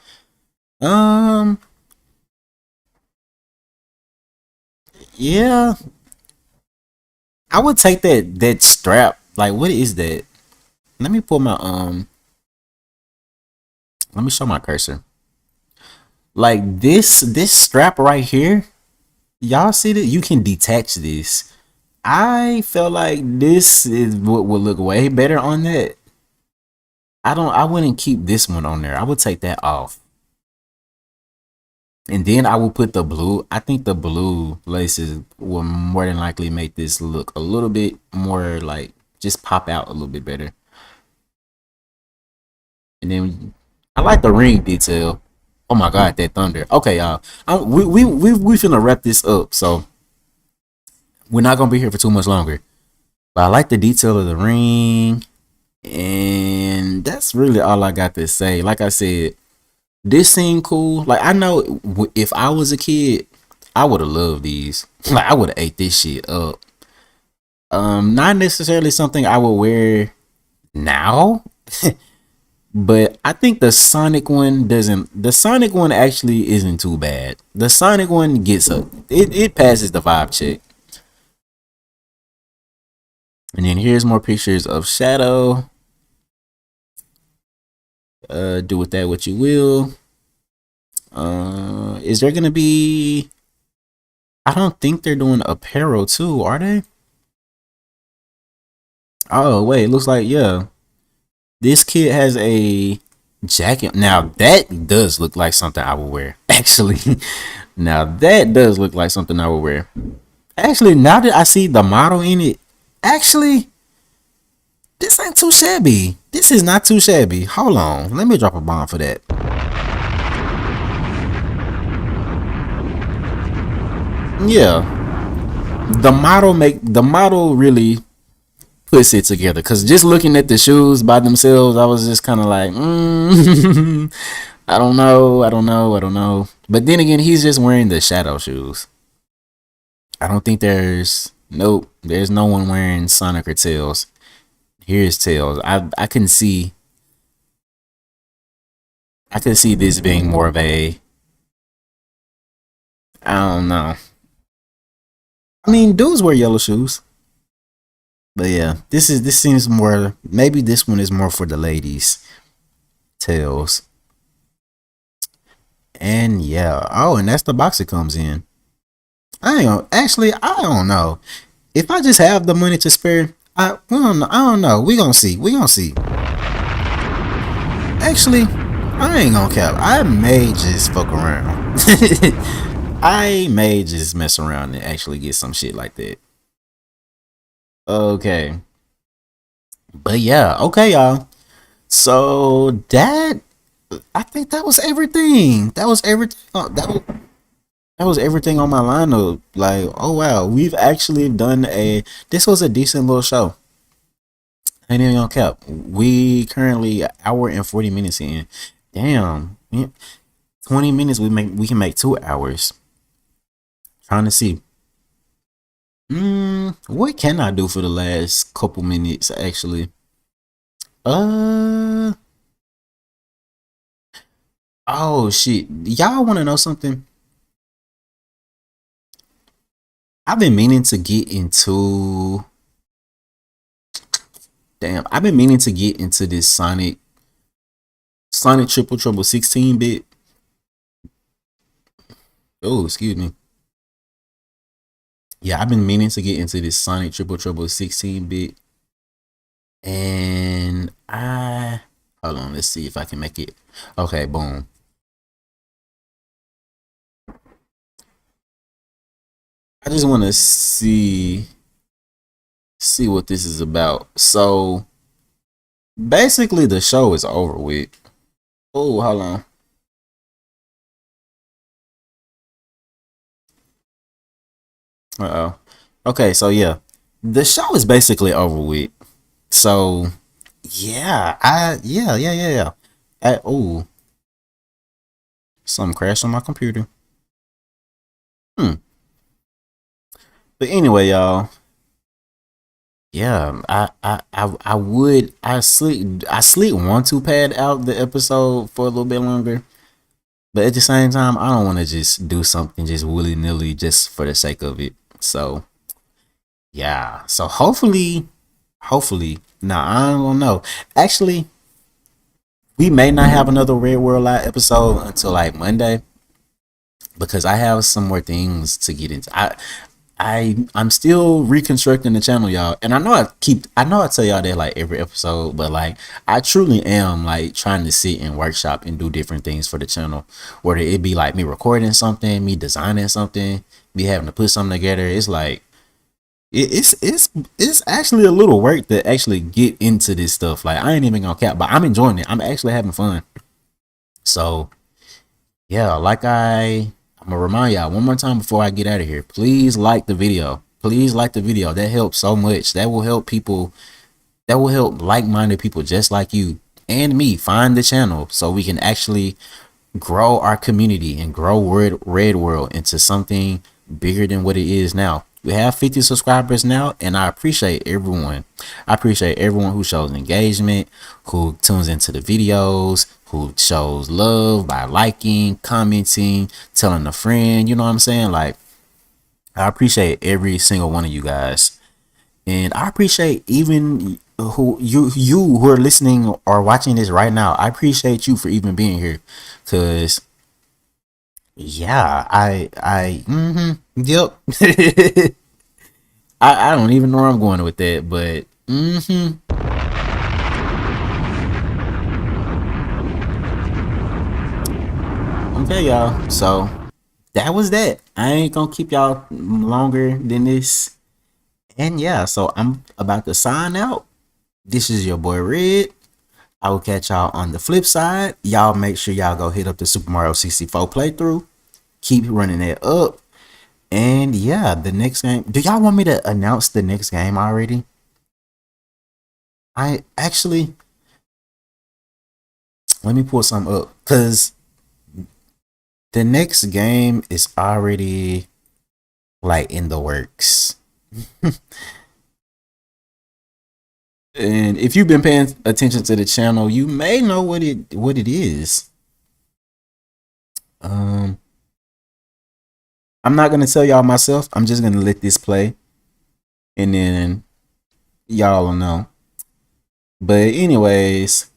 Yeah, I would take that strap. Like, what is that? Let me pull my let me show my cursor. Like this strap right here. Y'all see that? You can detach this. I feel like this is what would look way better on that. I wouldn't keep this one on there. I would take that off. And then I will put the blue. I think the blue laces will more than likely make this look a little bit more like just pop out a little bit better. And then I like the ring detail. Oh my god, that thunder. Okay, y'all. We finna wrap this up. So we're not gonna be here for too much longer. But I like the detail of the ring. And that's really all I got to say. Like I said, this seemed cool. Like I know if I was a kid, I would have loved these. Like I would have ate this shit up. Not necessarily something I would wear now. But I think the Sonic one doesn't. The Sonic one actually isn't too bad. The Sonic one gets up. It passes the vibe check. And then here's more pictures of Shadow. Do with that what you will. Is there gonna be? I don't think they're doing apparel too, are they? Oh wait, it looks like yeah. This kid has a jacket. Now that does look like something I would wear. Actually, now that does look like something I would wear. Actually, now that I see the model in it, actually, this ain't too shabby. This is not too shabby. Hold on, let me drop a bomb for that. Yeah, the model really puts it together, because just looking at the shoes by themselves, I was just kind of like, I don't know. But then again, he's just wearing the Shadow shoes. I don't think there's no one wearing Sonic or Tails. Here's Tails. I can see this being more of a, I don't know. I mean, dudes wear yellow shoes. But yeah, this seems more, maybe this one is more for the ladies. Tails. And yeah. Oh, and that's the box it comes in. I don't know. If I just have the money to spare, I don't know. We gonna see. Actually, I ain't gonna cap. I may just fuck around. I may just mess around and actually get some shit like that. Okay. But yeah, okay, y'all. So that, I think that was everything. That was everything. That was everything on my lineup. Like, oh wow, we've actually done this was a decent little show. Ain't even gonna cap. We currently an hour and 40 minutes in. Damn. 20 minutes we can make 2 hours. Trying to see. What can I do for the last couple minutes actually? Oh shit. Y'all wanna know something? I've been meaning to get into this Sonic Triple Trouble 16-bit. Oh, excuse me. Yeah, I've been meaning to get into this Sonic Triple Trouble 16-bit. And hold on, let's see if I can make it. Okay, boom. I just want to see what this is about. So basically the show is over with. Oh, hold on. Okay, so yeah, the show is basically over with. So yeah, yeah. Oh, something crashed on my computer. But anyway, y'all. Yeah, I sleep want to pad out the episode for a little bit longer. But at the same time, I don't want to just do something just willy-nilly just for the sake of it. So yeah. So hopefully, now I don't know. Actually, we may not have another ReddWorld Live episode until like Monday, because I have some more things to get into. I'm still reconstructing the channel, y'all. And I know I tell y'all that like every episode, but like I truly am like trying to sit and workshop and do different things for the channel. Whether it be like me recording something, me designing something, me having to put something together. It's like it's actually a little work to actually get into this stuff. Like I ain't even gonna cap, but I'm enjoying it. I'm actually having fun. So yeah, I'm gonna remind y'all one more time before I get out of here. Please like the video. Please like the video. That helps so much. That will help people. That will help like-minded people just like you and me find the channel so we can actually grow our community and grow Red World into something bigger than what it is now. We have 50 subscribers now, and I appreciate everyone. I appreciate everyone who shows engagement, who tunes into the videos, who shows love by liking, commenting, telling a friend. You know what I'm saying? Like, I appreciate every single one of you guys, and I appreciate even who are listening or watching this right now. I appreciate you for even being here, cause yeah, yep. I don't even know where I'm going with that, but okay, y'all. So that was that. I ain't gonna keep y'all longer than this. And yeah, so I'm about to sign out. This is your boy Red. I will catch y'all on the flip side. Y'all make sure y'all go hit up the Super Mario 64 playthrough. Keep running it up. And yeah, the next game. Do y'all want me to announce the next game already? I actually, let me pull some up, because the next game is already like in the works. And if you've been paying attention to the channel, you may know what it is. I'm not gonna tell y'all myself. I'm just gonna let this play, and then y'all will know. But anyways,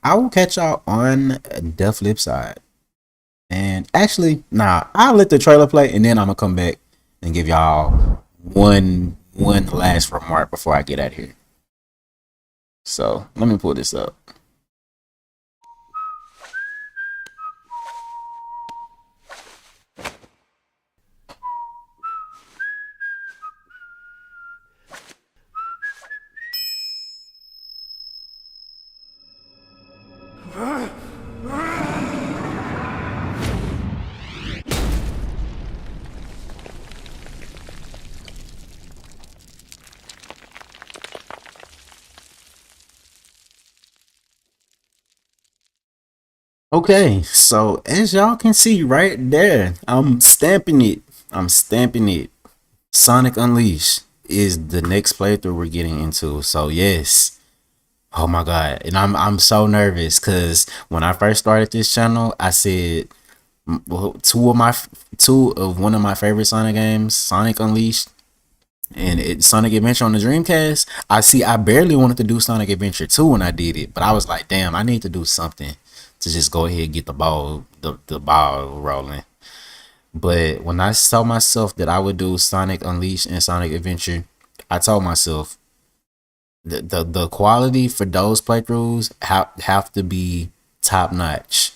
I will catch y'all on the flip side. And actually, nah, I'll let the trailer play, and then I'm gonna come back and give y'all one last remark before I get out of here. So let me pull this up. Okay, so as y'all can see right there, I'm stamping it. Sonic Unleashed is the next playthrough we're getting into. So yes. Oh my god. And I'm so nervous because when I first started this channel, I said two of one of my favorite Sonic games, Sonic Unleashed and Sonic Adventure on the Dreamcast. I barely wanted to do Sonic Adventure 2 when I did it, but I was like, damn, I need to do something to just go ahead and get the ball rolling. But when I told myself that I would do Sonic Unleashed and Sonic Adventure, I told myself the quality for those playthroughs have to be top notch.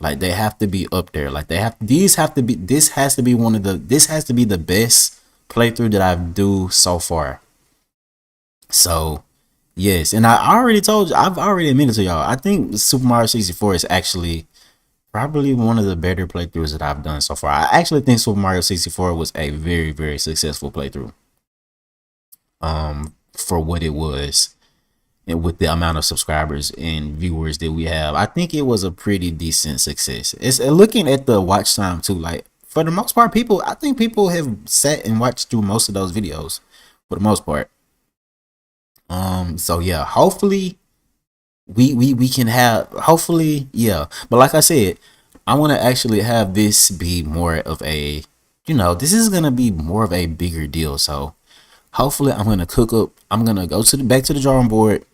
Like they have to be up there. Like this has to be the best playthrough that I've do so far. So yes, and I already told you, I've already admitted to y'all, I think Super Mario 64 is actually probably one of the better playthroughs that I've done so far. I actually think Super Mario 64 was a very, very successful playthrough. For what it was, and with the amount of subscribers and viewers that we have, I think it was a pretty decent success. It's looking at the watch time too. Like for the most part, I think people have sat and watched through most of those videos for the most part. So yeah, hopefully we can have, yeah. But like I said, I want to actually have this be more of a, this is gonna be more of a bigger deal. So hopefully I'm gonna cook up. I'm gonna go back to the drawing board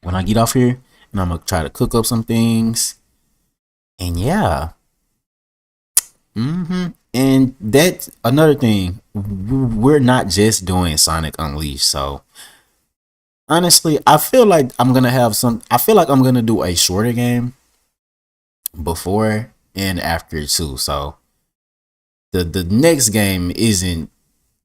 when I get off here, and I'm gonna try to cook up some things. And yeah, and And that's another thing. We're not just doing Sonic Unleashed. So honestly, I feel like I'm gonna do a shorter game before and after too. So the next game isn't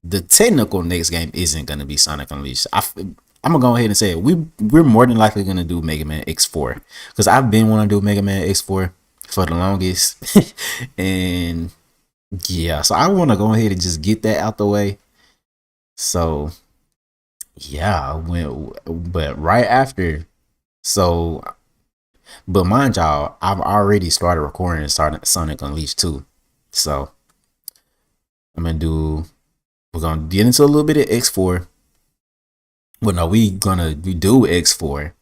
the technical next game isn't gonna be Sonic Unleashed. I'm gonna go ahead and say it. We're more than likely gonna do Mega Man X4 because I've been wanting to do Mega Man X4 for the longest, and yeah, so I want to go ahead and just get that out the way. So yeah, but right after, so but mind y'all, I've already started recording and started Sonic Unleashed too. So we're gonna get into a little bit of X4. Well, no, we do X4,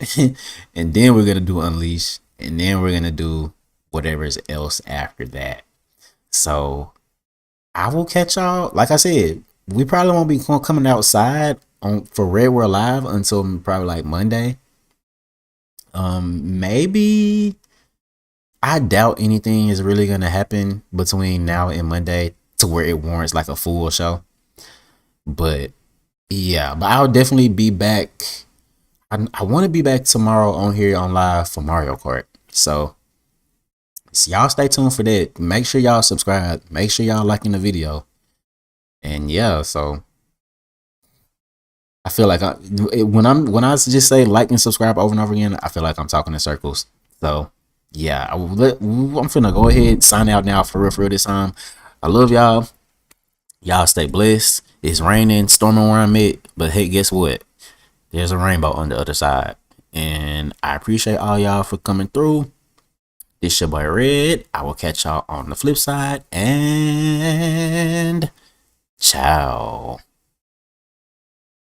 and then we're gonna do Unleash, and then we're gonna do whatever's else after that. So I will catch y'all. Like I said, we probably won't be coming outside for ReddWorld Live until probably like Monday. Maybe I doubt anything is really gonna happen between now and Monday to where it warrants like a full show. But yeah, but I'll definitely be back. I want to be back tomorrow on here on live for Mario Kart. So y'all stay tuned for that. Make sure y'all subscribe. Make sure y'all liking the video. And yeah, so I feel like when I just say like and subscribe over and over again, I feel like I'm talking in circles. So yeah, I'm finna go ahead sign out now for real this time. I love y'all. Y'all stay blessed. It's raining, storming where I'm at, but hey, guess what? There's a rainbow on the other side. And I appreciate all y'all for coming through. This your boy Red. I will catch y'all on the flip side. And ciao.